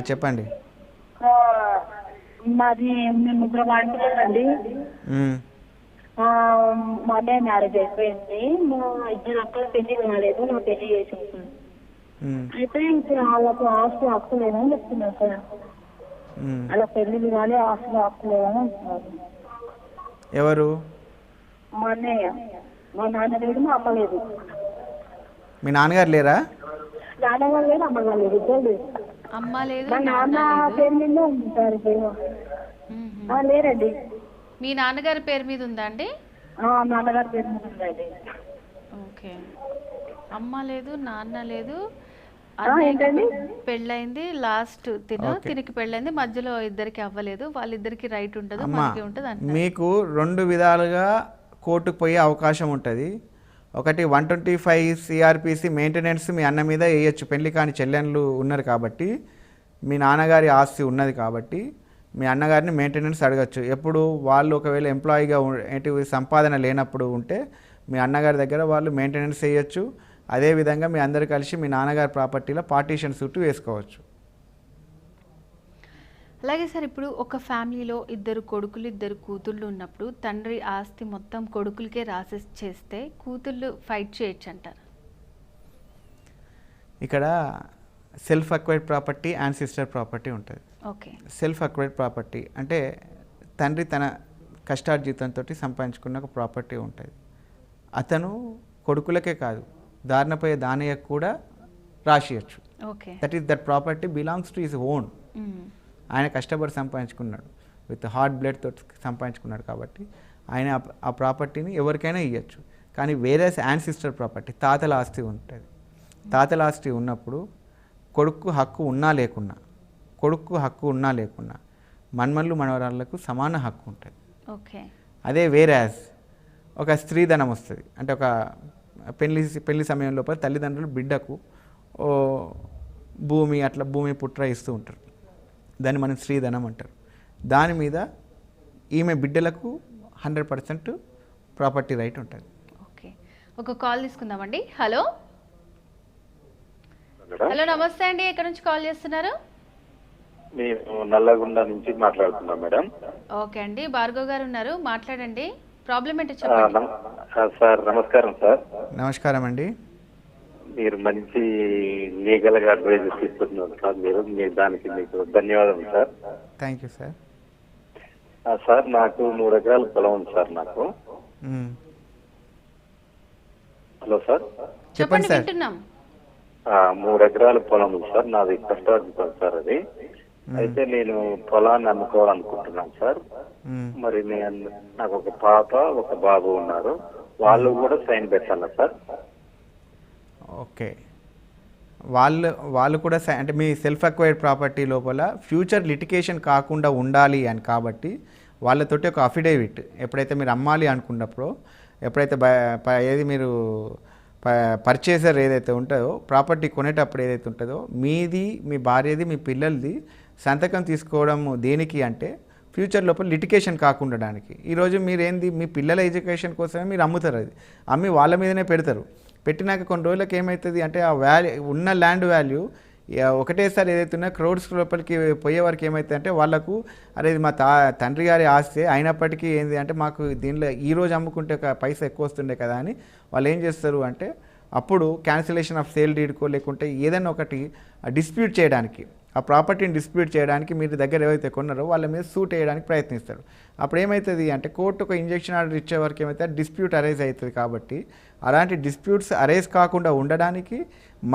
చెప్పండి. మాది మేము ముగ్గురు ఆడపిల్లలండి. మా అన్నయ్య మ్యారేజ్ అయిపోయింది. మా ఇద్దరు అక్కల పెళ్లి కాలేదు, నా పెళ్లి చేసేసాను. అయితే ఇప్పుడు వాళ్ళకు ఆస్తి హక్కు లేదని చెప్తున్నారు సార్. అలా పెళ్లి కానీ ఆస్తి హక్కు లేదని అంటున్నారు. ఎవరు? మా అన్నయ్య. మా నాన్న లేదు, మా అమ్మ లేదు. మీ నాన్నగారు లేరా? నాన్నగారు లేదు, అమ్మగారు లేదు, ఇద్దరు లేదు. అమ్మ లేదు, మా నాన్న పేరు మీద ఉంది సార్. లేరండి. మీ నాన్నగారి పేరు మీద ఉందా అండి? నాన్నగారి పేరు మీద ఉందండి. ఓకే, అమ్మ లేదు, నాన్న లేదు, ఏంటండి పెళ్ళైంది, లాస్ట్ తినికి పెళ్ళైంది, మధ్యలో ఇద్దరికి అవ్వలేదు, వాళ్ళిద్దరికి రైట్ ఉంటుంది, మనకి ఉంటుంది అంటే మీకు 2 విధాలుగా కోర్టుకు పోయే అవకాశం ఉంటుంది. ఒకటి 125 CRPC మెయింటెనెన్స్ మీ అన్న మీద వేయచ్చు. పెళ్లి కాని చెల్లెళ్ళు ఉన్నారు కాబట్టి, మీ నాన్నగారి ఆస్తి ఉన్నది కాబట్టి మీ అన్నగారిని మెయింటెనెన్స్ అడగచ్చు. ఎప్పుడు వాళ్ళు ఒకవేళ ఎంప్లాయీగా సంపాదన లేనప్పుడు ఉంటే మీ అన్నగారి దగ్గర వాళ్ళు మెయింటెనెన్స్ వేయచ్చు. అదేవిధంగా మీ అందరు కలిసి మీ నాన్నగారి ప్రాపర్టీలో పార్టీషన్ సూట్ వేసుకోవచ్చు. అలాగే సార్, ఇప్పుడు ఒక ఫ్యామిలీలో ఇద్దరు కొడుకులు ఇద్దరు కూతుళ్ళు ఉన్నప్పుడు తండ్రి ఆస్తి మొత్తం కొడుకులకే చేస్తే కూతుళ్ళు ఫైట్ చేయొచ్చు అంటారు. ఇక్కడ self acquired property and sister property ఉంటుంది. ఓకే, సెల్ఫ్ అక్వైర్డ్ ప్రాపర్టీ అంటే తండ్రి తన కష్టార్జితంతో సంపాదించుకున్న ఒక ప్రాపర్టీ ఉంటుంది. అతను కొడుకులకే కాదు, దారినపోయే దానయ్యకు కూడా రాసియచ్చు. Okay, that property belongs to his own. ఆయన కష్టపడి సంపాదించుకున్నాడు, విత్ హార్ట్ బ్లడ్తో సంపాదించుకున్నాడు కాబట్టి ఆయన ఆ ప్రాపర్టీని ఎవరికైనా ఇవ్వచ్చు. కానీ వేరే యాన్సిస్టర్ ప్రాపర్టీ తాతల ఆస్తి ఉంటుంది. తాతల ఆస్తి ఉన్నప్పుడు కొడుకు హక్కు ఉన్నా లేకున్నా మన్మళ్ళు మనవరాళ్ళకు సమాన హక్కు ఉంటుంది. ఓకే, అదే వేరేస్ ఒక స్త్రీధనం వస్తుంది. అంటే ఒక పెళ్లి సమయం లోపల తల్లిదండ్రులు బిడ్డకు భూమి పుట్ర ఇస్తూ ఉంటారు. దాన్ని మనం స్త్రీధనం అంటారు. దాని మీద ఈమె బిడ్డలకు 100% ప్రాపర్టీ రైట్ ఉంటుంది. ఓకే, ఒక కాల్ తీసుకుందామండి. హలో హలో నమస్తే అండి, ఎక్కడి నుంచి కాల్ చేస్తున్నారు? నేను నల్లగొండ నుంచి మాట్లాడుతున్నా మేడం. ఓకే అండి, భార్గవ్ గారు ఉన్నారు, మాట్లాడండి. ప్రాబ్లం ఏంటో చెప్పండి. సార్ నమస్కారం సార్. నమస్కారం అండి. మీరు మంచి లీగల్ గా అడ్వైజెస్ ఇస్తున్నారు సార్. మీరు దానికి మీకు ధన్యవాదాలు sir. Thank you sir. Sir నాకు 3 ఎకరాల పొలం ఉంది సార్. నాకు హలో సార్ చెప్పండి సార్. 3 ఎకరాల పొలం ఉంది సార్. నాది కష్టార్జితం సార్ అది. అయితే నేను పొలాన్ని అమ్ముకోవాలనుకుంటున్నాను సార్. మరి నాకు ఒక పాప ఒక బాబు ఉన్నారు, వాళ్ళు కూడా సైన్ పెట్టాలా సార్? ఓకే, వాళ్ళు కూడా అంటే మీ సెల్ఫ్ అక్వైర్డ్ ప్రాపర్టీ లోపల ఫ్యూచర్ లిటికేషన్ కాకుండా ఉండాలి అని కాబట్టి వాళ్ళతోటి ఒక అఫిడేవిట్ ఎప్పుడైతే మీరు అమ్మాలి అనుకున్నప్పుడు, ఎప్పుడైతే ఏది మీరు పర్చేసర్ ఏదైతే ఉంటుందో ప్రాపర్టీ కొనేటప్పుడు ఏదైతే ఉంటుందో మీది, మీ భార్యది, మీ పిల్లలది సంతకం తీసుకోవడం దేనికి అంటే ఫ్యూచర్ లోపల లిటికేషన్ కాకుండడానికి. ఈరోజు మీరు ఏంది మీ పిల్లల ఎడ్యుకేషన్ కోసమే మీరు అమ్ముతారు, అది అమ్మి వాళ్ళ మీదనే పెడతారు. పెట్టినాక కొన్ని రోజులకు ఏమవుతుంది అంటే ఆ ఉన్న ల్యాండ్ వాల్యూ ఒకటేసారి ఏదైతే ఉన్నా క్రోడ్స్ లోపలికి పోయే వరకు ఏమవుతుంది అంటే వాళ్ళకు అరే ఇది మా తండ్రి గారి ఆస్తి అయినప్పటికీ ఏంది అంటే మాకు దీనిలో ఈరోజు అమ్ముకుంటే ఒక పైసా ఎక్కువ వస్తుండే కదా అని వాళ్ళు ఏం చేస్తారు అంటే అప్పుడు క్యాన్సిలేషన్ ఆఫ్ సేల్ డీడ్కో లేకుంటే ఏదైనా ఒకటి డిస్ప్యూట్ చేయడానికి ఆ ప్రాపర్టీని డిస్ప్యూట్ చేయడానికి మీరు దగ్గర ఏవైతే కొన్నారో వాళ్ళ మీద సూట్ వేయడానికి ప్రయత్నిస్తాడు. అప్పుడు ఏమవుతుంది అంటే కోర్టు ఒక ఇంజెక్షన్ ఆర్డర్ ఇచ్చే వరకు ఏమైతే డిస్ప్యూట్ అరైజ్ అవుతుంది. కాబట్టి అలాంటి డిస్ప్యూట్స్ అరైజ్ కాకుండా ఉండడానికి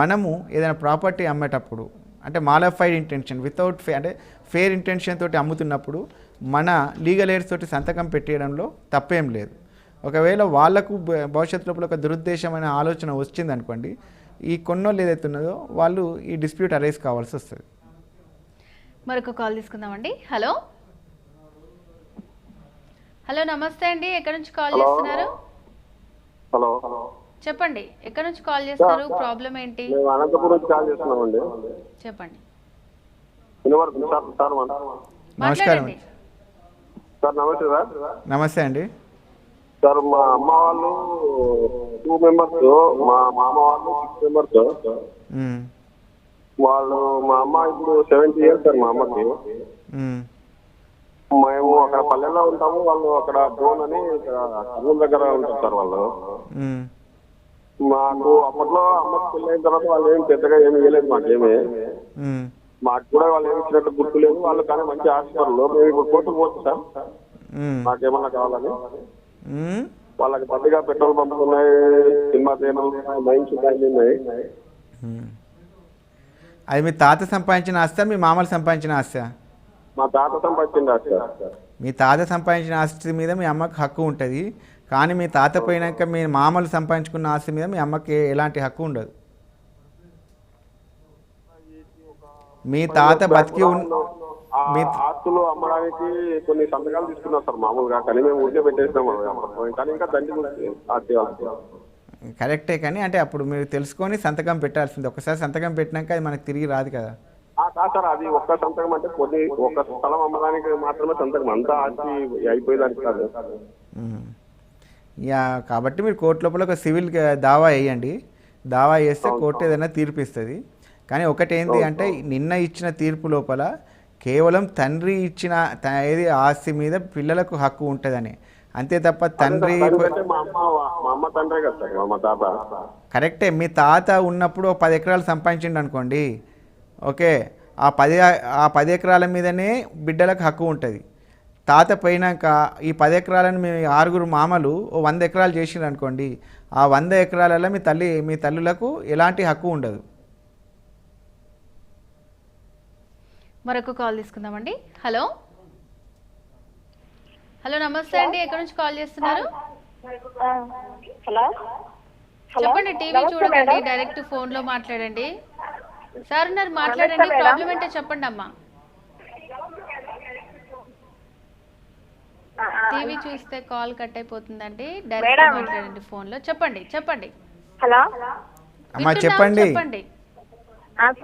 మనము ఏదైనా ప్రాపర్టీ అమ్మేటప్పుడు అంటే మాలిఫైడ్ ఇంటెన్షన్ వితౌట్ అంటే ఫేర్ ఇంటెన్షన్ తోటి అమ్ముతున్నప్పుడు మన లీగల్ ఎయిడ్స్ తోటి సంతకం పెట్టేయడంలో తప్పేం లేదు. ఒకవేళ వాళ్లకు భవిష్యత్తులో ఒక దురుద్దేశమైన ఆలోచన వచ్చింది అనుకోండి, ఈ కొన్నోళ్ళు ఏదైతే ఉన్నదో వాళ్ళు ఈ డిస్ప్యూట్ అరైజ్ కావాల్సి వస్తుంది. మరొక కాల్ తీసుకుందామండి. హలో హలో నమస్తే అండి, ఎక్కడి నుంచి కాల్ చేస్తున్నారు? హలో చెప్పండి, ఎక్కడి నుంచి కాల్ చేస్తున్నారు? ప్రాబ్లం ఏంటి? అనంతపురం నుంచి కాల్ చేస్తున్నామండి. చెప్పండి. నమస్కారం సార్. నమస్తే సార్. నమస్తే అండి సార్, మా అమ్మ వాళ్ళు 2 members, మా మామ వాళ్ళు 6 members. వాళ్ళు మా అమ్మ ఇప్పుడు 70 years సార్. మా అమ్మకి మేము అక్కడ పల్లెల్లో ఉంటాము, వాళ్ళు అక్కడ డోన్ అని ఇక్కడ ఊళ్ళ దగ్గర ఉంటారు సార్ వాళ్ళు. మాకు అప్పట్లో అమ్మకి పెళ్ళి అయిన తర్వాత వాళ్ళు ఏం పెద్దగా ఏమి ఇవ్వలేదు మాకేమి. మాకు కూడా వాళ్ళు ఏమి ఇచ్చినట్టు గుర్తులేదు. వాళ్ళు కానీ మంచి ఆశపరులు. మేము ఇప్పుడు కోర్టు పోవచ్చు సార్ మాకేమన్నా కావాలని. వాళ్ళకి పద్దిగా పెట్రోల్ పంపులు ఉన్నాయి, సినిమా థియేటర్లు ఉన్నాయి, మైన్స్ ఉన్నాయి. అది మీ తాత సంపాదించిన ఆస్తి, మీ మామలు సంపాదించిన ఆస్తి? మా తాత సంపాదించిన ఆస్తి. మీ తాత సంపాదించిన ఆస్తి మీద మీ అమ్మకి హక్కు ఉంటుంది, కానీ మీ తాత పోయినాక మీ మామలు సంపాదించుకున్న ఆస్తి మీద మీ అమ్మకి ఎలాంటి హక్కు ఉండదు. మీ తాత బతికి ఆస్తులు అమ్మడానికి కొన్ని సంతకాలు తీసుకున్నారు సార్ మామూలుగా, కానీ మేము ఊరికే పెట్టేసినాము. కానీ ఇంకా దండి ఆస్తి వాళ్ళకి కరెక్టే, కానీ అంటే అప్పుడు మీరు తెలుసుకొని సంతకం పెట్టాల్సింది. ఒకసారి సంతకం పెట్టినాక అది మనకు తిరిగి రాదు కదా. కాదు సార్, అది ఒక్క సంతకం అంటే కొన్ని ఒక స్థలం అమ్మడానికి మాత్రమే సంతకం, అంతా ఆస్తి అయిపోయేదానికి కాదు. కాబట్టి మీరు కోర్టు లోపల ఒక సివిల్ దావా వేయండి. దావా వేస్తే కోర్టు ఏదైనా తీర్పు ఇస్తుంది. కానీ ఒకటి ఏంటి అంటే నిన్న ఇచ్చిన తీర్పు లోపల కేవలం తండ్రి ఇచ్చిన ఏది ఆస్తి మీద పిల్లలకు హక్కు ఉంటుందని, అంతే తప్ప తండ్రి కరెక్టే. మీ తాత ఉన్నప్పుడు 10 ఎకరాలు సంపాదించిండు అనుకోండి, ఓకే, ఆ 10 ఎకరాల మీదనే బిడ్డలకు హక్కు ఉంటుంది. తాత పోయినాక ఈ 10 ఎకరాలను మీ 6 మామలు 100 ఎకరాలు చేసిండ్రు అనుకోండి, ఆ 100 ఎకరాలలో మీ తల్లులకు ఎలాంటి హక్కు ఉండదు. మరొక కాల్ తీసుకుందామండి. హలో హలో నమస్తే అండి, ఎక్కడి నుంచి కాల్ చేస్తున్నారు? హలో చెప్పండి, టీవీ చూడకండి, డైరెక్ట్ ఫోన్ లో మాట్లాడండి. సార్ ఉన్నారు, మాట్లాడండి. ప్రాబ్లం ఏంటో చెప్పండి అమ్మా. టీవీ చూస్తే కాల్ కట్ అయిపోతుందండి, డైరెక్ట్ మాట్లాడండి ఫోన్ లో. చెప్పండి. హలో అమ్మా చెప్పండి.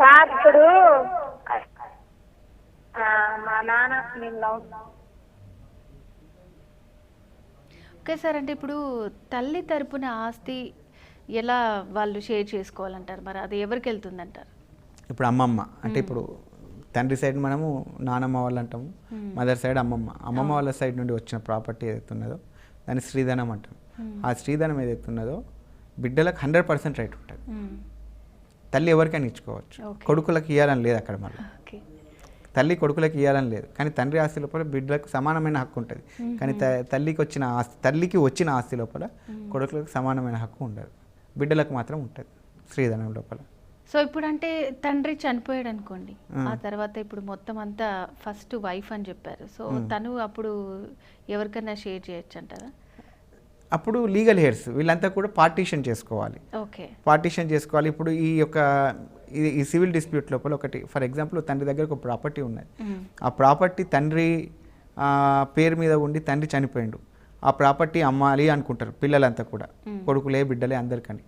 సార్, ఇప్పుడు మా నాన్న ఓకే సార్, అంటే ఇప్పుడు తల్లి తరపున ఆస్తి ఎలా వాళ్ళు షేర్ చేసుకోవాలంటారు? మరి అది ఎవరికి వెళ్తుంది అంటారు? ఇప్పుడు అమ్మమ్మ అంటే ఇప్పుడు తండ్రి సైడ్ మనము నానమ్మ వాళ్ళు అంటాము, మదర్ సైడ్ అమ్మమ్మ వాళ్ళ సైడ్ నుండి వచ్చిన ప్రాపర్టీ ఏదైతే ఉన్నదో దాన్ని స్త్రీధనం అంటాం. ఆ స్త్రీధనం ఏదైతే ఉన్నదో బిడ్డలకు 100% రైట్ ఉంటుంది. తల్లి ఎవరికైనా ఇచ్చుకోవచ్చు, కొడుకులకు ఇవ్వాలని లేదు అక్కడ. మళ్ళీ తల్లి కొడుకులకు ఇవ్వాలని లేదు, కానీ తండ్రి ఆస్తి లోపల బిడ్డలకు సమానమైన హక్కు ఉంటుంది. కానీ తల్లికి వచ్చిన ఆస్తి లోపల కొడుకులకు సమానమైన హక్కు ఉండదు, బిడ్డలకు మాత్రం ఉంటుంది స్త్రీధనం లోపల. సో ఇప్పుడు అంటే తండ్రి చనిపోయాడు అనుకోండి, ఆ తర్వాత ఇప్పుడు మొత్తం అంతా ఫస్ట్ వైఫ్ అని చెప్పారు. సో తను అప్పుడు ఎవరికైనా షేర్ చేయొచ్చు అంటారా? అప్పుడు లీగల్ హెయిర్స్ వీళ్ళంతా కూడా పార్టీషన్ చేసుకోవాలి. పార్టీషన్ చేసుకోవాలి. ఇప్పుడు ఈ సివిల్ డిస్ప్యూట్ లోపల ఒకటి, ఫర్ ఎగ్జాంపుల్ తండ్రి దగ్గర ఒక ప్రాపర్టీ ఉన్నది. ఆ ప్రాపర్టీ తండ్రి పేరు మీద ఉండి తండ్రి చనిపోయిండు, ఆ ప్రాపర్టీ అమ్మాలి అనుకుంటారు పిల్లలంతా కూడా, కొడుకులే బిడ్డలే అందరికని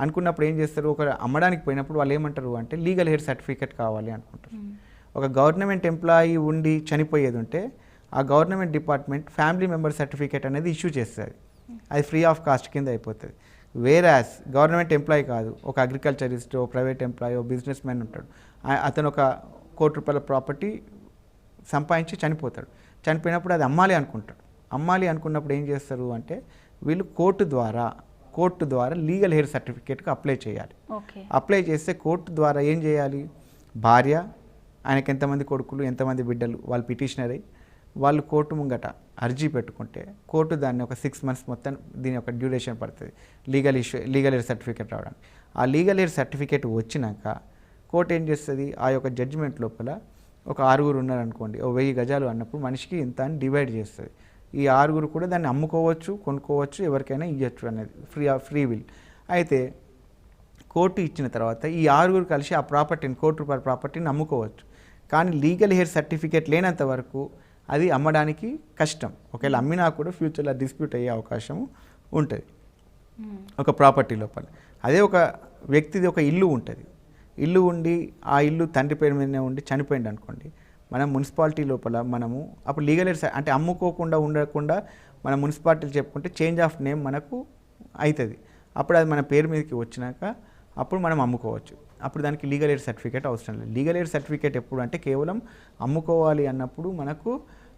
అనుకున్నప్పుడు ఏం చేస్తారు, ఒక అమ్మడానికి పోయినప్పుడు వాళ్ళు ఏమంటారు అంటే లీగల్ హెయిర్ సర్టిఫికేట్ కావాలి అనుకుంటారు. ఒక గవర్నమెంట్ ఎంప్లాయీ ఉండి చనిపోయేది ఉంటే ఆ government department family member certificate అనేది ఇష్యూ చేస్తుంది, అది ఫ్రీ ఆఫ్ కాస్ట్ కింద అయిపోతుంది. వేరాస్ గవర్నమెంట్ ఎంప్లాయీ కాదు, ఒక అగ్రికల్చరిస్ట్, ఓ ప్రైవేట్ ఎంప్లాయీ, ఓ బిజినెస్ మ్యాన్ ఉంటాడు, అతను ఒక ₹1,00,00,000 ప్రాపర్టీ సంపాదించి చనిపోతాడు. చనిపోయినప్పుడు అది అమ్మాలి అనుకుంటాడు. అమ్మాలి అనుకున్నప్పుడు ఏం చేస్తారు అంటే వీళ్ళు కోర్టు ద్వారా లీగల్ హెయిర్ సర్టిఫికేట్కి అప్లై చేయాలి. అప్లై చేస్తే కోర్టు ద్వారా ఏం చేయాలి, భార్య, ఆయనకి ఎంతమంది కొడుకులు ఎంతమంది బిడ్డలు వాళ్ళు పిటిషనర్ అయ్యి వాళ్ళు కోర్టు ముంగట అర్జీ పెట్టుకుంటే కోర్టు దాన్ని ఒక 6 months మొత్తం దీని యొక్క డ్యూరేషన్ పడుతుంది లీగల్ ఎయిర్ సర్టిఫికేట్ రావడానికి. ఆ లీగల్ ఎయిర్ సర్టిఫికేట్ వచ్చినాక కోర్టు ఏం చేస్తుంది, ఆ యొక్క జడ్జిమెంట్ లోపల ఒక 6 ఉన్నారనుకోండి, 1000 గజాలు అన్నప్పుడు మనిషికి ఇంత అని డివైడ్ చేస్తుంది. ఈ 6 కూడా దాన్ని అమ్ముకోవచ్చు, కొనుక్కోవచ్చు, ఎవరికైనా ఇవ్వచ్చు అనేది ఫ్రీ విల్. అయితే కోర్టు ఇచ్చిన తర్వాత ఈ 6 కలిసి ఆ ప్రాపర్టీని ₹1 ప్రాపర్టీని అమ్ముకోవచ్చు. కానీ లీగల్ హెయిర్ సర్టిఫికేట్ లేనంత వరకు అది అమ్మడానికి కష్టం. ఒకవేళ అమ్మినా కూడా ఫ్యూచర్లో డిస్ప్యూట్ అయ్యే అవకాశం ఉంటుంది ఒక ప్రాపర్టీ లోపల. అదే ఒక వ్యక్తిది ఒక ఇల్లు ఉంటుంది, ఇల్లు ఉండి ఆ ఇల్లు తండ్రి పేరు మీదనే ఉండి చనిపోయింది అనుకోండి, మనం మున్సిపాలిటీ లోపల మనము అప్పుడు లీగల్ హెయిర్ అంటే అమ్ముకోకుండా ఉండకుండా మన మున్సిపాలిటీలు చెప్పుకుంటే చేంజ్ ఆఫ్ నేమ్ మనకు అవుతుంది. అప్పుడు అది మన పేరు మీదకి వచ్చినాక అప్పుడు మనం అమ్ముకోవచ్చు. అప్పుడు దానికి లీగల్ ఎయిర్ సర్టిఫికేట్ అవసరం లేదు. లీగల్ ఎయిర్ సర్టిఫికేట్ ఎప్పుడు అంటే కేవలం అమ్ముకోవాలి అన్నప్పుడు మనకు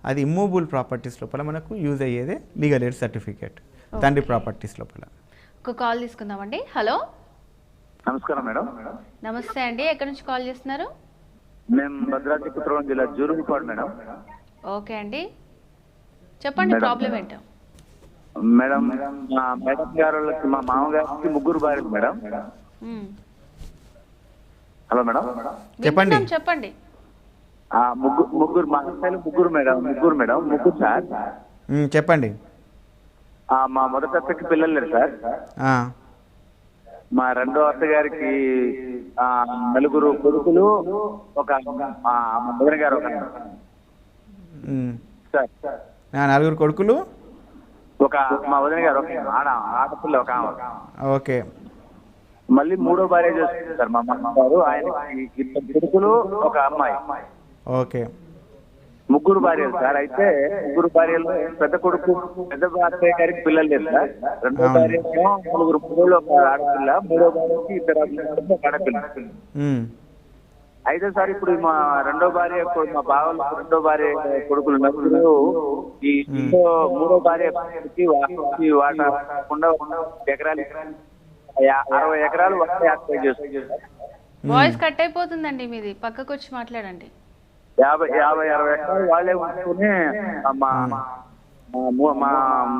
అది ఇమ్మూవబుల్ ప్రాపర్టీస్ లోపల మనకు యూజ్ అయ్యేదే లీగల్ ఎయిర్ సర్టిఫికేట్ తండ్రి ప్రాపర్టీస్ లోపల. ఒక కాల్ తీసుకుందామండి. హలో, నమస్కారం మేడం. నమస్తే అండి, ఎక్కడి నుంచి కాల్ చేస్తున్నారు? మేము భద్రాద్రి కొత్తగూడెం జిల్లా జూరుపాడు మేడం. ఓకే అండి, చెప్పండి ప్రాబ్లం ఏంటో. మేడం మా మేడం గారు మా మామగారికి 3 భార్యలు మేడం. హలో మేడం, చెప్పండి. చెప్పండి. ముగ్గురు మా అత్తలు ముగ్గురు మేడం సార్. చెప్పండి. మా మొదటి అత్తకి పిల్లలు లేరు సార్. మా రెండో అత్తగారికి 4 కొడుకులు, ఒక మా మదన్ గారు ఒక సార్. 4 కొడుకులు, ఒక మా వదిన గారు ఒక ఆడపిల్ల ఒక. ఓకే. మళ్ళీ 3వ భార్య చేస్తుంది సార్ మా అమ్మ గారు. ఆయనకి 2 కొడుకులు ఒక అమ్మాయి. ఓకే. 3 భార్యలు సార్. అయితే 3 భార్యలు పెద్ద కొడుకు పెద్ద అత్తయ్య గారికి పిల్లలు లేదు సార్. రెండో భార్య 4 పిల్లలు ఒక ఆడపిల్ల, 3వ భార్యకి 2 ఒక ఆడపిల్ల. అయితే సార్ ఇప్పుడు మా రెండో భార్య మా బావలు రెండో భార్య కొడుకులు 4 ఈ 3వ భార్యకి వాటా కాకుండా 1 ఎకరాలు 60 ఎకరాలు యాక్టివేట్ చేస్తుంది. వాయిస్ కట్ అయిపోతుందండి మీది, పక్కకు వచ్చి మాట్లాడండి. 50-60 ఎకరాలు వాళ్ళే ఉంచుకుని మా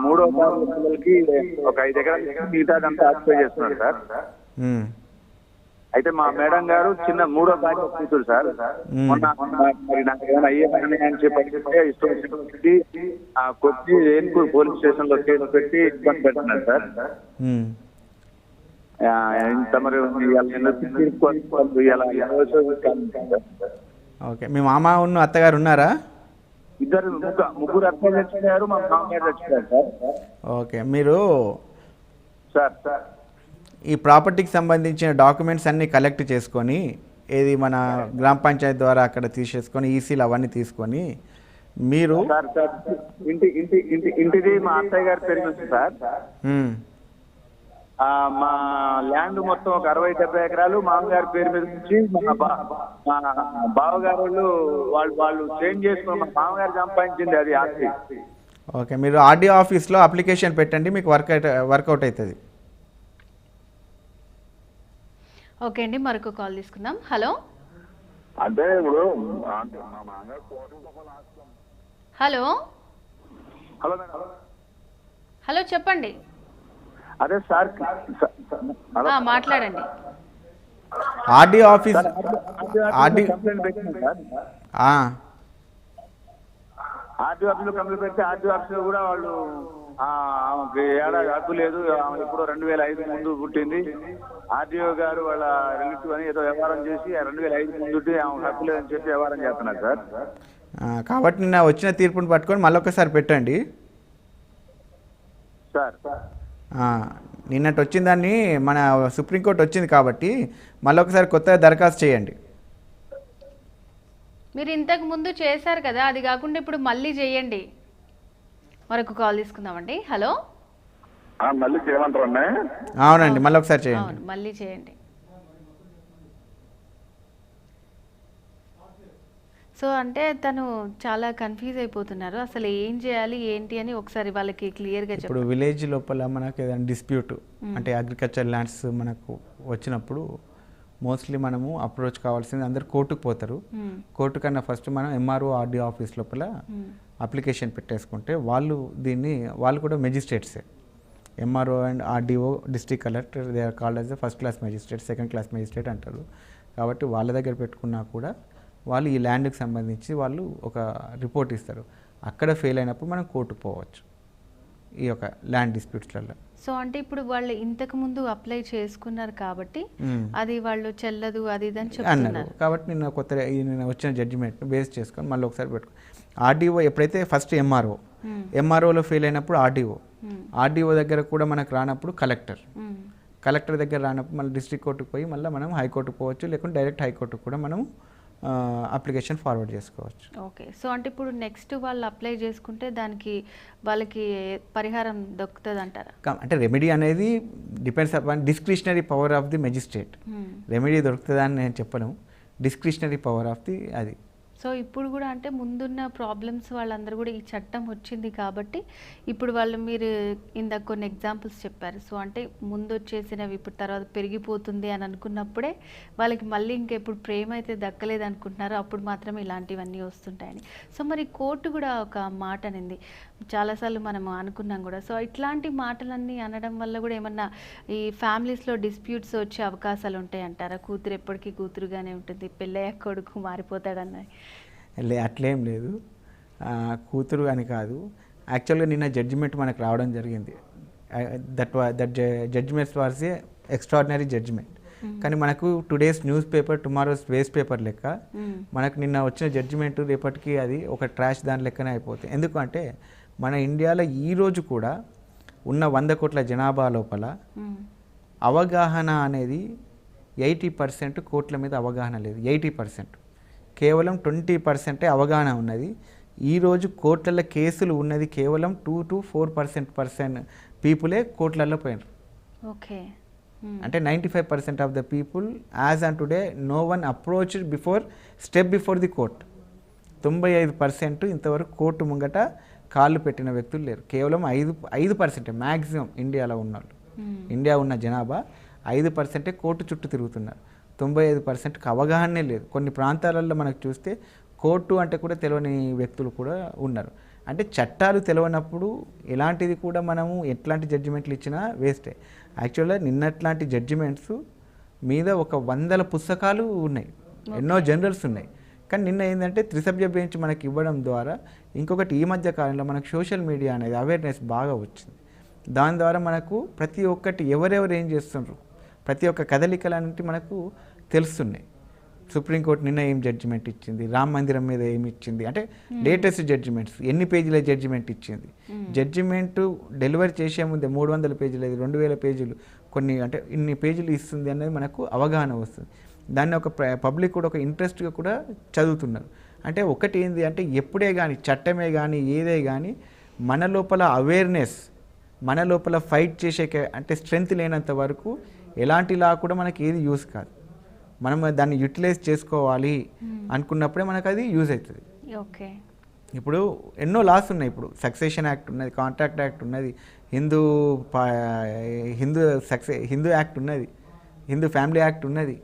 3వ భార్య పిల్లలకి ఒక 5 ఎకరాలు మిగతాదంతా యాక్టివేట్ చేస్తున్నారు సార్. అయితే మా మేడం గారు చిన్న 3వ భార్య కూతురు సార్. మొన్న మరి నాకు ఏమైనా అయ్యేదని అని చెప్పి ఇష్టం వచ్చి కొద్ది ఏన్కూరు పోలీస్ స్టేషన్ లో కేసు పెట్టి ఇబ్బంది పెడుతున్నారు సార్. తమరు ఓకే. మీ మామ ఉన్న అత్తగారు ఉన్నారా? 3 అత్తలు చచ్చిపోయారు, మా మామగారు చచ్చిపోయారు సార్. ఓకే. మీరు సార్ ఈ ప్రాపర్టీకి సంబంధించిన డాక్యుమెంట్స్ అన్నీ కలెక్ట్ చేసుకొని ఏది మన గ్రామ పంచాయతీ ద్వారా అక్కడ తీసేసుకొని ఈసీలు అవన్నీ తీసుకొని మీరు ఇంటిది మా అత్తయ్య గారి పేరు నుంచి సార్. మా ల్యాండ్ మొత్తం ఒక 60-70 ఎకరాలు మామగారి పేరు మీద నుంచి మా బావగారు వాళ్ళు చేంజ్ చేసుకుని మా మామగారు సంపాదించింది అది ఆస్తి. ఓకే. మీరు ఆర్డీఓ ఆఫీస్లో అప్లికేషన్ పెట్టండి, మీకు వర్కౌట్ అవుతుంది. ఓకే అండి, మరొక కాల్ తీసుకుందాం. హలో, అంటే ఇప్పుడు హలో హలో చెప్పండి. అదే సార్ మాట్లాడండి. ఆర్డీఓ ఆఫీస్ కంప్లైంట్ పెట్టింది సార్. ఆర్డీఓ ఆఫీస్ లో కంప్లైంట్ పెడితే ఆర్డీఓ ఆఫీస్ లో కూడా వాళ్ళు ఆమెకి ఏడాది హక్కు లేదు, ఆమె ఇప్పుడు 2005 ముందు పుట్టింది, ఆర్డీఓ గారు వాళ్ళ రిలేటివ్ అని ఏదో వ్యవహారం చేసి 2005 ముందు ఆమె హక్కు లేదని చెప్పి వ్యవహారం చేస్తున్నారు సార్. కాబట్టి నిన్న వచ్చిన తీర్పుని పట్టుకొని మళ్ళీ ఒకసారి పెట్టండి సార్. నిన్నటి వచ్చిందాన్ని మన సుప్రీంకోర్టు వచ్చింది కాబట్టి మళ్ళీ ఒకసారి కొత్తగా దరఖాస్తు చేయండి. మీరు ఇంతకు ముందు చేశారు కదా, అది కాకుండా ఇప్పుడు మళ్ళీ చేయండి. మరొక కాల్ తీసుకుందామండి. హలో, మళ్ళీ చేయమంటారా? అవునండి, మళ్ళీ ఒకసారి చేయండి. మళ్ళీ చేయండి. సో అంటే తను చాలా కన్ఫ్యూజ్ అయిపోతున్నారు, అసలు ఏం చేయాలి ఏంటి అని ఒకసారి వాళ్ళకి క్లియర్గా చెప్పండి. ఇప్పుడు విలేజ్ లోపల మనకు ఏదైనా డిస్ప్యూట్ అంటే అగ్రికల్చర్ ల్యాండ్స్ మనకు వచ్చినప్పుడు మోస్ట్లీ మనము అప్రోచ్ కావాల్సింది అందరు కోర్టుకు పోతారు. కోర్టు కన్నా ఫస్ట్ మనం ఎంఆర్ఓ ఆర్డీఓ ఆఫీస్ లోపల అప్లికేషన్ పెట్టేసుకుంటే వాళ్ళు కూడా మెజిస్ట్రేట్సే. MRO and RDO district collector they are called as the first class magistrate, second class magistrate అంటారు. కాబట్టి వాళ్ళ దగ్గర పెట్టుకున్నా కూడా వాళ్ళు ఈ ల్యాండ్కి సంబంధించి వాళ్ళు ఒక రిపోర్ట్ ఇస్తారు. అక్కడ ఫెయిల్ అయినప్పుడు మనం కోర్టుకు పోవచ్చు ఈ యొక్క ల్యాండ్ డిస్ప్యూట్స్లలో. సో అంటే ఇప్పుడు వాళ్ళు ఇంతకు ముందు అప్లై చేసుకున్నారు కాబట్టి అది వాళ్ళు చెల్లదు అది ఇది అని చెప్తున్నారు. కాబట్టి నిన్న వచ్చిన జడ్జిమెంట్ బేస్ చేసుకొని మళ్ళీ ఒకసారి పెట్టుకో. ఆర్డీఓ ఎప్పుడైతే ఫస్ట్ ఎంఆర్ఓలో ఫెయిల్ అయినప్పుడు ఆర్డీఓ దగ్గర కూడా మనకు రానప్పుడు కలెక్టర్ దగ్గర రానప్పుడు మళ్ళీ డిస్ట్రిక్ట్ కోర్టుకు పోయి మళ్ళీ మనం హైకోర్టుకు పోవచ్చు, లేకుంటే డైరెక్ట్ హైకోర్టుకు కూడా మనం అప్లికేషన్ ఫార్వర్డ్ చేసుకోవచ్చు. ఓకే. సో అంటే ఇప్పుడు నెక్స్ట్ వాళ్ళు అప్లై చేసుకుంటే దానికి వాళ్ళకి పరిహారం దొరుకుతుంది అంటారా? అంటే రెమెడీ అనేది depends upon discretionary power of the magistrate. Remedy దొరుకుతుందా అని నేను చెప్పను, డిస్క్రిషనరీ పవర్ ఆఫ్ ది అది. సో ఇప్పుడు కూడా అంటే ముందున్న ప్రాబ్లమ్స్ వాళ్ళందరూ కూడా ఈ చట్టం వచ్చింది కాబట్టి ఇప్పుడు వాళ్ళు మీరు ఇందాక కొన్ని ఎగ్జాంపుల్స్ చెప్పారు. సో అంటే ముందు వచ్చేసినవి ఇప్పుడు తర్వాత పెరిగిపోతుంది అని అనుకున్నప్పుడే వాళ్ళకి మళ్ళీ ఇంకెప్పుడు ప్రేమ అయితే దక్కలేదు అనుకుంటున్నారో అప్పుడు మాత్రమే ఇలాంటివన్నీ వస్తుంటాయని. సో మరి కోర్టు కూడా ఒక మాట అనింది, చాలాసార్లు మనం అనుకున్నాం కూడా. సో ఇట్లాంటి మాటలన్నీ అనడం వల్ల కూడా ఏమన్నా ఈ ఫ్యామిలీస్లో డిస్ప్యూట్స్ వచ్చే అవకాశాలు ఉంటాయి అంటారా? కూతురు ఎప్పటికీ కూతురుగానే ఉంటుంది, పెళ్ళయ్యాక కొడుకు మారిపోతాడన్న. అట్లేం లేదు, కూతురు అని కాదు. యాక్చువల్గా నిన్న జడ్జిమెంట్ మనకు రావడం జరిగింది. That judgements was a extraordinary judgement. కానీ మనకు today's newspaper tomorrow's waste paper లెక్క మనకు నిన్న వచ్చిన జడ్జిమెంట్ రేపటికి అది ఒక ట్రాష్ దాని లెక్కనే అయిపోతుంది. ఎందుకంటే మన ఇండియాలో ఈరోజు కూడా ఉన్న 100 కోట్ల జనాభా లోపల అవగాహన అనేది 80% కోట్ల మీద అవగాహన లేదు. 80%, కేవలం 20% అవగాహన ఉన్నది. ఈరోజు కోట్లలో కేసులు ఉన్నది కేవలం 2 to 4% పీపులే కోర్టులలో పోయినారు. ఓకే. అంటే 95% of the people as on today no one approach step before the court. 95% ఇంతవరకు కోర్టు ముంగట కాళ్ళు పెట్టిన వ్యక్తులు లేరు. కేవలం 5% మ్యాక్సిమం ఇండియాలో ఉన్నవాళ్ళు, ఇండియా ఉన్న జనాభా 5% కోర్టు చుట్టూ తిరుగుతున్నారు. 95%కి అవగాహనే లేదు. కొన్ని ప్రాంతాలలో మనకు చూస్తే కోర్టు అంటే కూడా తెలియని వ్యక్తులు కూడా ఉన్నారు. అంటే చట్టాలు తెలియనప్పుడు ఎలాంటిది కూడా మనము ఎట్లాంటి జడ్జిమెంట్లు ఇచ్చినా వేస్టే. యాక్చువల్గా నిన్నట్లాంటి జడ్జిమెంట్స్ మీద ఒక 100 పుస్తకాలు ఉన్నాయి, ఎన్నో జనరల్స్ ఉన్నాయి. కానీ నిన్న ఏంటంటే త్రిసభ్య బెంచ్ మనకి ఇవ్వడం ద్వారా ఇంకొకటి ఈ మధ్య కాలంలో మనకు సోషల్ మీడియా అనేది అవేర్నెస్ బాగా వచ్చింది. దాని ద్వారా మనకు ప్రతి ఒక్కటి ఎవరెవరు ఏం చేస్తున్నారు, ప్రతి ఒక్క కదలికలన్నింటి మనకు తెలుస్తున్నాయి. సుప్రీంకోర్టు నిన్న ఏం జడ్జిమెంట్ ఇచ్చింది, రామ మందిరం మీద ఏమి ఇచ్చింది, అంటే లేటెస్ట్ జడ్జిమెంట్స్ ఎన్ని పేజీల జడ్జిమెంట్ ఇచ్చింది. జడ్జిమెంటు డెలివరీ చేసే ముందే 300 పేజీలు, 2000 పేజీలు, కొన్ని అంటే ఇన్ని పేజీలు ఇస్తుంది అనేది మనకు అవగాహన వస్తుంది. దాన్ని ఒక పబ్లిక్ కూడా ఒక ఇంట్రెస్ట్గా కూడా చదువుతున్నారు. అంటే ఒకటి ఏంది అంటే ఎప్పుడే కానీ చట్టమే కానీ ఏదే కానీ మన లోపల అవేర్నెస్, మన లోపల ఫైట్ చేసే అంటే స్ట్రెంగ్త్ లేనంత వరకు ఎలాంటి లా కూడా మనకి ఏది యూజ్ కాదు. మనం దాన్ని యూటిలైజ్ చేసుకోవాలి అనుకున్నప్పుడే మనకు అది యూజ్ అవుతుంది. ఓకే. ఇప్పుడు ఎన్నో లాస్ ఉన్నాయి. ఇప్పుడు సక్సెషన్ యాక్ట్ ఉన్నది, కాంట్రాక్ట్ యాక్ట్ ఉన్నది, హిందూ యాక్ట్ ఉన్నది, హిందూ ఫ్యామిలీ యాక్ట్ ఉన్నది,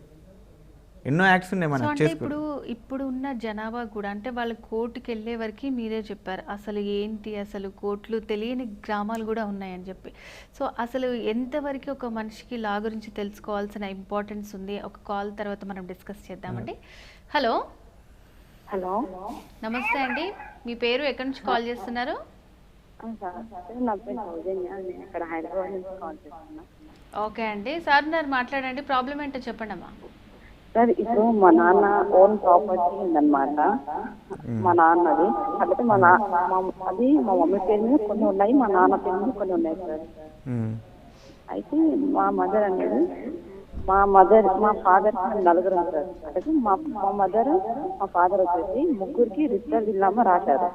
ఎన్నో యాక్ట్స్ ఉన్నాయి మనం చేసుకోవాలి. ఇప్పుడు ఉన్న జనాభా కూడా అంటే వాళ్ళు కోర్టుకి వెళ్ళే వరకు మీరే చెప్పారు అసలు ఏంటి, అసలు కోర్టులు తెలియని గ్రామాలు కూడా ఉన్నాయని చెప్పి. సో అసలు ఎంతవరకు ఒక మనిషికి లా గురించి తెలుసుకోవాల్సిన ఇంపార్టెన్స్ ఉంది, ఒక కాల్ తర్వాత మనం డిస్కస్ చేద్దామండి. హలో. హలో, నమస్తే అండి, మీ పేరు, ఎక్కడి నుంచి కాల్ చేస్తున్నారు? నా పేరు సౌజన్య, నేను ఇక్కడ హైదరాబాద్ నుంచి కాల్ చేస్తున్నా. ఓకే అండి, సార్ ఉన్నారు, మాట్లాడండి, ప్రాబ్లం ఏంటో చెప్పండి అమ్మా. సార్, ఇప్పుడు మా నాన్న ఓన్ ప్రాపర్టీ ఉందన్నమాట, మా నాన్నది. కాకపోతే అది మా మమ్మీ పేరు మీద కొన్ని ఉన్నాయి, మా నాన్న పేరు మీద కొన్ని ఉన్నాయి సార్. అయితే మా మదర్ అనేది మా ఫాదర్ 4 సార్. అంటే మా మదర్ మా ఫాదర్ వచ్చేసి 3కి రిజిస్టర్ జిల్లామా రాశారు.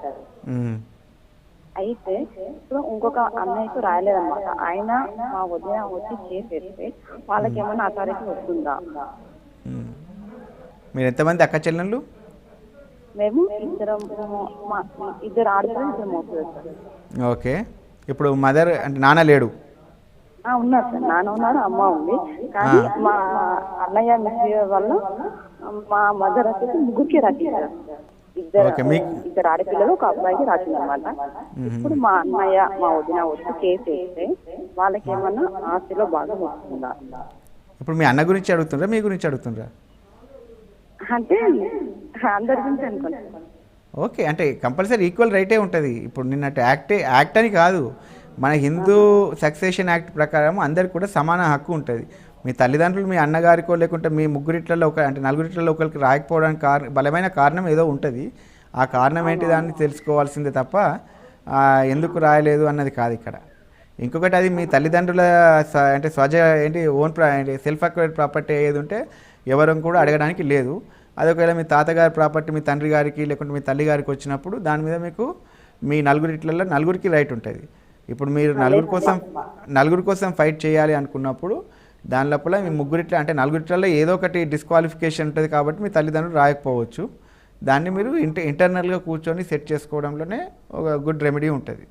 అయితే ఇప్పుడు ఇంకొక అన్నయ్యకు రాయలేదన్నమాట. ఆయన మా వదిన వచ్చి చేసేస్తే వాళ్ళకి ఏమైనా అథారిటీ వస్తుందా? మీరు ఎంతమంది అక్క చెల్లెళ్ళు? మేము ఇద్దరు ఆడపిల్లలు, 2 మగపిల్లలు సార్. ఓకే. ఇప్పుడు మదర్ అంటే నాన్న లేడు? ఉన్నారు సార్, నాన్న ఉన్నారు, అమ్మ ఉంది. కానీ మా అన్నయ్య మిస్ వల్ల మా మదర్ వచ్చేసి ముగ్గురికి రాసింది సార్. ఇద్దరు ఆడపిల్లలు ఒక అబ్బాయికి రాసింది అనమాట. ఇప్పుడు మా అన్నయ్య మా వదిన వచ్చి కేసు వేస్తే వాళ్ళకి ఏమన్నా ఆస్తిలో భాగం వస్తుందా? ఇప్పుడు మీ అన్న గురించి అడుగుతుండ్రా మీ గురించి అడుగుతుండ్రా? అంటే అందరి గురించి అనుకుంటున్నాను. ఓకే, అంటే కంపల్సరీ ఈక్వల్ రైటే ఉంటుంది. ఇప్పుడు నిన్నట్టు యాక్ట్ అని కాదు, మన హిందూ సక్సెషన్ యాక్ట్ ప్రకారం అందరికి కూడా సమాన హక్కు ఉంటుంది. మీ తల్లిదండ్రులు మీ అన్నగారికో లేకుంటే మీ ముగ్గురిట్లలో అంటే నలుగురిట్లలో ఒకరికి రాయకపోవడానికి బలమైన కారణం ఏదో ఉంటుంది. ఆ కారణం ఏంటి దాన్ని తెలుసుకోవాల్సిందే తప్ప ఎందుకు రాయలేదు అన్నది కాదు ఇక్కడ. ఇంకొకటి, అది మీ తల్లిదండ్రుల అంటే ఓన్ సెల్ఫ్ అక్వైర్డ్ ప్రాపర్టీ ఏది ఉంటే ఎవరు కూడా అడగడానికి లేదు. అది ఒకవేళ మీ తాతగారి ప్రాపర్టీ మీ తండ్రి గారికి లేకుంటే మీ తల్లి గారికి వచ్చినప్పుడు దాని మీద మీకు మీ నలుగురిట్లలో నలుగురికి రైట్ ఉంటుంది. ఇప్పుడు మీరు నలుగురి కోసం ఫైట్ చేయాలి అనుకున్నప్పుడు దాని లోపల మీ ముగ్గురిట్ల అంటే నలుగురిట్లలో ఏదో ఒకటి డిస్క్వాలిఫికేషన్ ఉంటుంది కాబట్టి మీ తల్లిదండ్రులు రాయకపోవచ్చు. దాన్ని మీరు ఇంటర్నల్గా కూర్చొని సెట్ చేసుకోవడంలోనే ఒక గుడ్ రెమెడీ ఉంటుంది.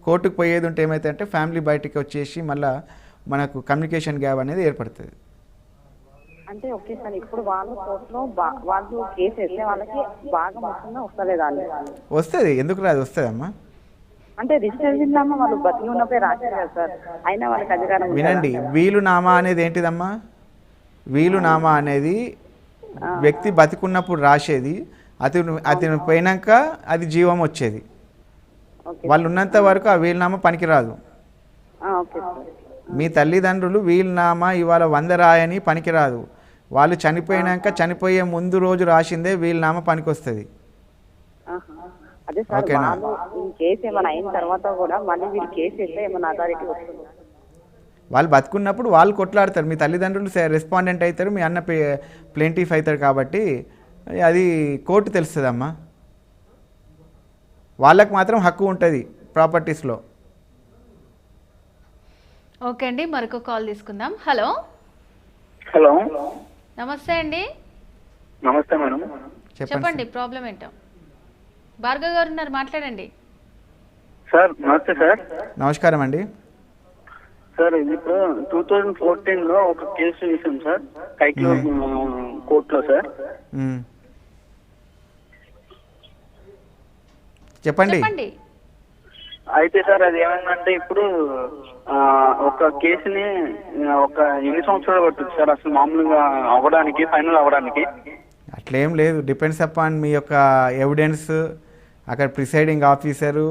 కోర్టుకు పోయేది ఉంటే ఏమైతే అంటే ఫ్యామిలీ బయటికి వచ్చేసి మళ్ళీ మనకు కమ్యూనికేషన్ గ్యాప్ అనేది ఏర్పడుతుంది. అంటే ఓకే సార్, ఇప్పుడు వాళ్ళు కోర్టులో వాళ్ళు కేసు వేస్తే వాళ్ళకి భాగం వస్తుందా వస్తలేదా? వస్తుంది, ఎందుకు రాదు, వస్తుందమ్మా. అంటే రిజిస్టర్ జిల్లామా వాళ్ళు బతికి ఉన్నప్పుడే రాశారు కదా సార్, అయినా వాళ్ళకి అధికారం. వినండి, వీలునామా అనేది ఏంటిదమ్మా? వీలునామా అనేది వ్యక్తి బతికున్నప్పుడు రాసేది, అతను పోయినాక అది జీవం వచ్చేది. వాళ్ళు ఉన్నంత వరకు ఆ వీలునామా పనికిరాదు. మీ తల్లిదండ్రులు వీలునామా ఇవాళ 100 రాయని పనికిరాదు. వాళ్ళు చనిపోయినాక చనిపోయే ముందు రోజు రాసిందే వీలునామా పనికొస్తుంది. అదే సార్, వాళ్ళు కేసు ఏమైనా అయిన తర్వాత కూడా మళ్ళీ వీళ్ళు కేసు వేస్తే ఏమైనా అథారిటీ వస్తుంది? వాళ్ళు బతుకున్నప్పుడు వాళ్ళు కొట్లాడతారు, మీ తల్లిదండ్రులు రెస్పాండెంట్ అవుతారు, మీ అన్న ప్లేంటిఫ్ అవుతారు. కాబట్టి అది కోర్టు తెలుస్తుందమ్మా. వాళ్ళకు మాత్రం హక్కు ఉంటుంది ప్రాపర్టీస్లో. ఓకే అండి, మరొక కాల్ తీసుకుందాం. హలో హలో, నమస్తే అండి. నమస్తే మేడం. చెప్పండి, ప్రాబ్లం ఏంటో. భార్గవ్ గారు ఉన్నారు, మాట్లాడండి. సార్ నమస్తే సార్. నమస్కారం అండి. సార్ ఇది ఇప్పుడు 2014లో ఒక కేసు వేసాం సార్ కైక్లో కోర్టులో సార్. చెప్పండి. అయితే సార్ అది ఏమైందంటే ఇప్పుడు ఒక కేసుని ఒక ఎన్ని సంవత్సరాలు పడుతుంది సార్ అసలు మామూలుగా అవ్వడానికి, ఫైనల్ అవ్వడానికి? అట్లేం లేదు, డిపెండ్స్ అపాన్ మీ యొక్క ఎవిడెన్స్, అక్కడ presiding officer,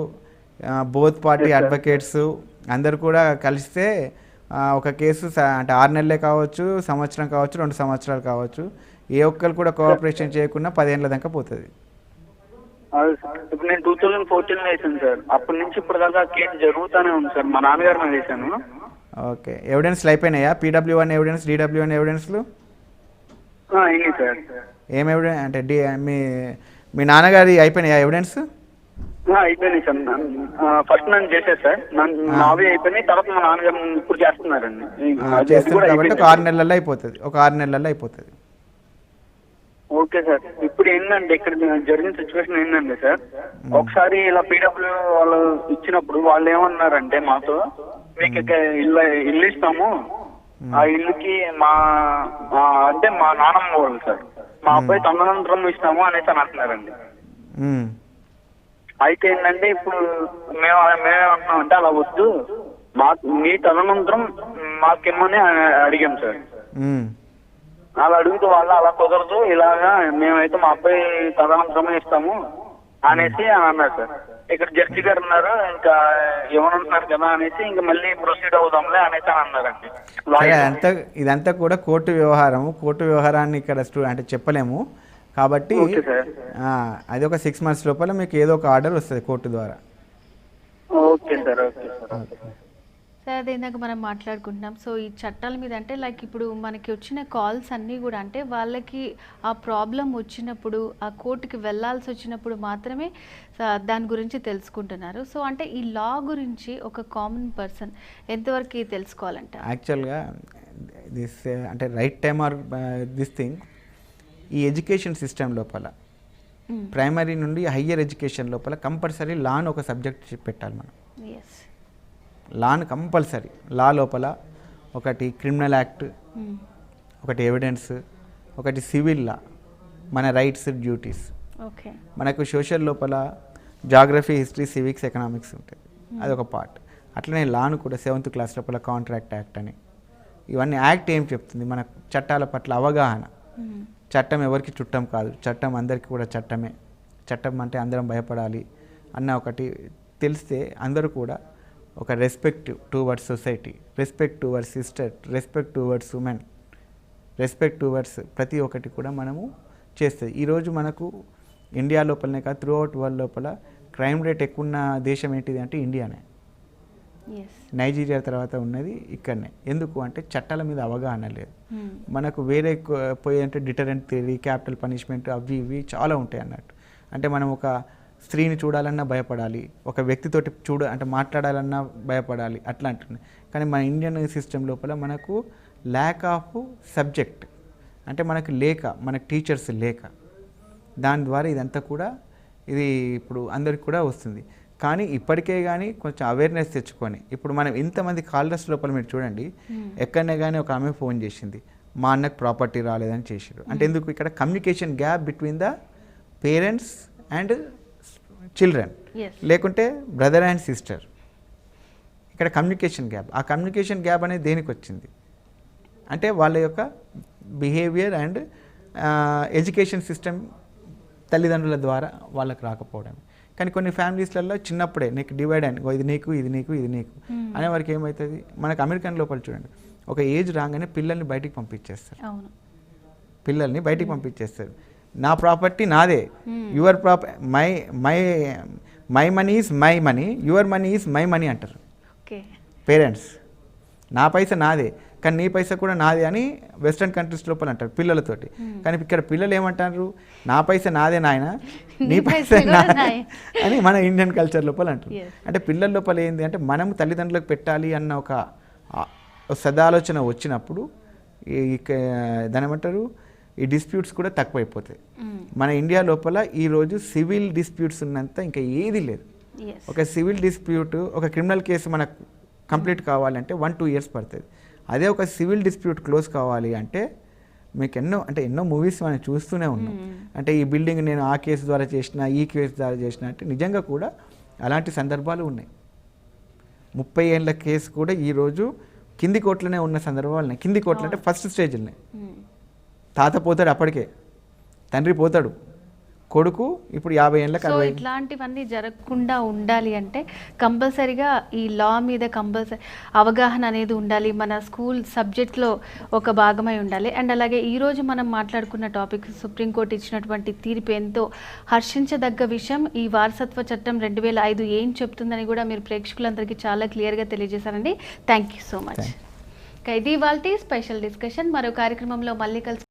both party advocates అందరు కూడా కలిస్తే ఒక కేసు అంటే 6 నెలలే కావచ్చు, సంవత్సరం కావచ్చు, 2 సంవత్సరాలు కావచ్చు, ఏ ఒక్కరు కూడా కోఆపరేషన్ చేయకుండా 10 ఏళ్ళ దాకా పోతుంది. ఇప్పుడు నేను 2014 వేసాను సార్, అప్పటి నుంచి ఇప్పుడు దాకా కేసు జరుగుతూనే ఉంది సార్. మా నాన్నగారు మీద వేసాను. ఓకే, ఎవిడెన్స్లు అయిపోయినాయా? PW1 ఎవిడెన్స్, DW1 ఎవిడెన్స్లు అయినాయి సార్. ఏం ఎవిడెన్స్ అంటే మీ నాన్నగారి అయిపోయినాయా ఎవిడెన్స్? అయిపోయినాయి సార్. ఫస్ట్ నన్ను చేశారు సార్, నావి అయిపోయినాయి. తర్వాత మా నాన్నగారు ఇప్పుడు చేస్తున్నారండి. చేస్తున్నారు కాబట్టి ఒక 6 నెలల్లో అయిపోతుంది, ఒక 6 నెలల్లో అయిపోతుంది. Okay sir. ఇప్పుడు ఏంటంటే ఇక్కడ జరిగిన సిచ్యువేషన్ ఏంటంటే సార్, ఒకసారి ఇలా PW వాళ్ళు ఇచ్చినప్పుడు వాళ్ళు ఏమన్నారంటే మాతో, మీకు ఇల్లు ఇస్తాము, ఆ ఇల్లుకి అంటే మా నాన్నమ్మ వాళ్ళు సార్, మా అబ్బాయి తదనంతరం ఇస్తాము అనేసి అని అంటున్నారండి. అయితే ఏంటంటే ఇప్పుడు మేమేమంటున్నాం అంటే అలా వద్దు, మీ తదనంతరం మాకేమని అడిగాం సార్. అలా అడుగుతూ వాళ్ళు అలా కుదరదు, ఇలాగా మేమైతే మా అబ్బాయి తదనంతరమే ఇస్తాము అనేసి అన్నారు సార్. ఇక్కడ జడ్జి గారు ఉన్నారు, ఇంకా ఏమనుంటున్నారు కదా అనేసి ఇంకా మళ్ళీ ప్రొసీడ్ అవుదాంలే అనేసి అని అన్నారండి. ఇదంతా కూడా కోర్టు వ్యవహారం. కోర్టు వ్యవహారాన్ని ఇక్కడ అంటే చెప్పలేము కాబట్టి అది ఒక 6 months లోపల మీకు ఏదో ఒక ఆర్డర్ వస్తుంది కోర్టు ద్వారా. Okay sir. Okay sir. Sir అదే ఇందాక మనం మాట్లాడుకుంటున్నాం. సో ఈ చట్టాల మీద అంటే లైక్ ఇప్పుడు మనకి వచ్చిన కాల్స్ అన్నీ కూడా అంటే వాళ్ళకి ఆ ప్రాబ్లం వచ్చినప్పుడు ఆ కోర్టుకి వెళ్ళాల్సి వచ్చినప్పుడు మాత్రమే దాని గురించి తెలుసుకుంటున్నారు. సో అంటే ఈ లా గురించి ఒక కామన్ పర్సన్ ఎంతవరకు తెలుసుకోవాలంట? యాక్చువల్గా దిస్ అంటే right time or this thing ఈ ఎడ్యుకేషన్ సిస్టమ్ లోపల ప్రైమరీ నుండి హయ్యర్ ఎడ్యుకేషన్ లోపల కంపల్సరీ లాను ఒక సబ్జెక్ట్ పెట్టాలి మనం. లాను కంపల్సరీ. లా లోపల ఒకటి క్రిమినల్ యాక్ట్, ఒకటి ఎవిడెన్స్, ఒకటి సివిల్ లా, మన రైట్స్ డ్యూటీస్. ఓకే. మనకు సోషల్ లోపల జాగ్రఫీ, హిస్టరీ, సివిక్స్, ఎకనామిక్స్ ఉంటుంది, అదొక పార్ట్. అట్లనే లాను కూడా 7th క్లాస్ లోపల కాంట్రాక్ట్ యాక్ట్ అని. ఇవన్నీ యాక్ట్ ఏం చెప్తుంది? మన చట్టాల పట్ల అవగాహన. చట్టం ఎవరికి చుట్టం కాదు, చట్టం అందరికీ కూడా చట్టమే. చట్టం అంటే అందరం భయపడాలి అన్న ఒకటి తెలిస్తే అందరూ కూడా ఒక respect towards society, respect towards sister, respect towards women, respect towards ప్రతి ఒక్కటి కూడా మనము చేస్తుంది. ఈరోజు మనకు ఇండియా లోపలనే కాదు, త్రూ అవుట్ వరల్డ్ లోపల క్రైమ్ రేట్ ఎక్కువ ఉన్న దేశం ఏంటిది అంటే ఇండియానే. నైజీరియా తర్వాత ఉన్నది ఇక్కడనే. ఎందుకు అంటే చట్టాల మీద అవగాహన లేదు. మనకు వేరే పోయి అంటే డిటరెంట్ థియరీ, క్యాపిటల్ పనిష్మెంట్, అవి ఇవి చాలా ఉంటాయి అన్నట్టు. అంటే మనం ఒక స్త్రీని చూడాలన్నా భయపడాలి, ఒక వ్యక్తితోటి అంటే మాట్లాడాలన్నా భయపడాలి, అట్లా అంటున్నాయి. కానీ మన ఇండియన్ సిస్టమ్ లోపల మనకు ల్యాక్ ఆఫ్ సబ్జెక్ట్, అంటే మనకు మనకు టీచర్స్ లేక, దాని ద్వారా ఇదంతా కూడా ఇది ఇప్పుడు అందరికి కూడా వస్తుంది. కానీ ఇప్పటికే కానీ కొంచెం అవేర్నెస్ తెచ్చుకొని, ఇప్పుడు మనం ఇంతమంది కాలర్స్ లోపల మీరు చూడండి, ఎక్కడనే కానీ ఒక ఆమె ఫోన్ చేసింది, మా అన్నకు ప్రాపర్టీ రాలేదని చేసారు. అంటే ఎందుకు? ఇక్కడ communication gap between the parents and children, లేకుంటే బ్రదర్ అండ్ సిస్టర్. ఇక్కడ కమ్యూనికేషన్ గ్యాప్. ఆ కమ్యూనికేషన్ గ్యాప్ అనేది దేనికి వచ్చింది అంటే వాళ్ళ యొక్క బిహేవియర్ అండ్ ఎడ్యుకేషన్ సిస్టమ్ తల్లిదండ్రుల ద్వారా వాళ్ళకి రాకపోవడం. కానీ కొన్ని ఫ్యామిలీస్లలో చిన్నప్పుడే నీకు డివైడ్ అని, ఇది నీకు, ఇది నీకు, ఇది నీకు అనే వరకు ఏమవుతుంది? మనకు అమెరికన్ లోపల చూడండి, ఒక ఏజ్ రాగానే పిల్లల్ని బయటికి పంపించేస్తారు. పిల్లల్ని బయటికి పంపించేస్తారు. నా ప్రాపర్టీ నాదే, your my money is my money, your money is my money అంటారు పేరెంట్స్. నా పైసా నాదే కానీ నీ పైసా కూడా నాదే అని వెస్ట్రన్ కంట్రీస్ లోపల అంటారు పిల్లలతోటి. కానీ ఇక్కడ పిల్లలు ఏమంటారు? నా పైసా నాదే నాయన, నీ పైసా నాదే అని మన ఇండియన్ కల్చర్ లోపల అంటారు. అంటే పిల్లల లోపల ఏంది అంటే మనం తల్లిదండ్రులకు పెట్టాలి అన్న ఒక సదాలోచన వచ్చినప్పుడు దాని ఏమంటారు, ఈ డిస్ప్యూట్స్ కూడా తక్కువైపోతాయి. మన ఇండియా లోపల ఈరోజు సివిల్ డిస్ప్యూట్స్ ఉన్నంత ఇంకా ఏది లేదు. ఒక సివిల్ డిస్ప్యూట్, ఒక క్రిమినల్ కేసు మనకు కంప్లీట్ కావాలంటే 1-2 years పడుతుంది. అదే ఒక సివిల్ డిస్ప్యూట్ క్లోజ్ కావాలి అంటే మీకు ఎన్నో మూవీస్ మనం చూస్తూనే ఉన్నాం. అంటే ఈ బిల్డింగ్ నేను ఆ కేసు ద్వారా చేసిన, ఈ కేసు ద్వారా చేసిన అంటే నిజంగా కూడా అలాంటి సందర్భాలు ఉన్నాయి. 30 ఏళ్ళ కేసు కూడా ఈరోజు కింది కోర్టులోనే ఉన్న సందర్భాలు ఉన్నాయి. కింది కోర్టులు అంటే ఫస్ట్ స్టేజ్లోనే. తాత పోతాడు, అప్పటికే తండ్రి పోతాడు, కొడుకు ఇప్పుడు 50 ఏళ్ళకి. సో ఇట్లాంటివన్నీ జరగకుండా ఉండాలి అంటే కంపల్సరీగా ఈ లా మీద కంపల్సరీ అవగాహన అనేది ఉండాలి, మన స్కూల్ సబ్జెక్ట్లో ఒక భాగమై ఉండాలి. అండ్ అలాగే ఈరోజు మనం మాట్లాడుకున్న టాపిక్ సుప్రీంకోర్టు ఇచ్చినటువంటి తీర్పు ఎంతో హర్షించదగ్గ విషయం. ఈ వారసత్వ చట్టం 2005 ఏం చెప్తుందని కూడా మీరు ప్రేక్షకులందరికీ చాలా క్లియర్గా తెలియజేశారండి. Thank you so much. ఇది ఇవాల్టి స్పెషల్ డిస్కషన్. మరో కార్యక్రమంలో మళ్ళీ కలిసి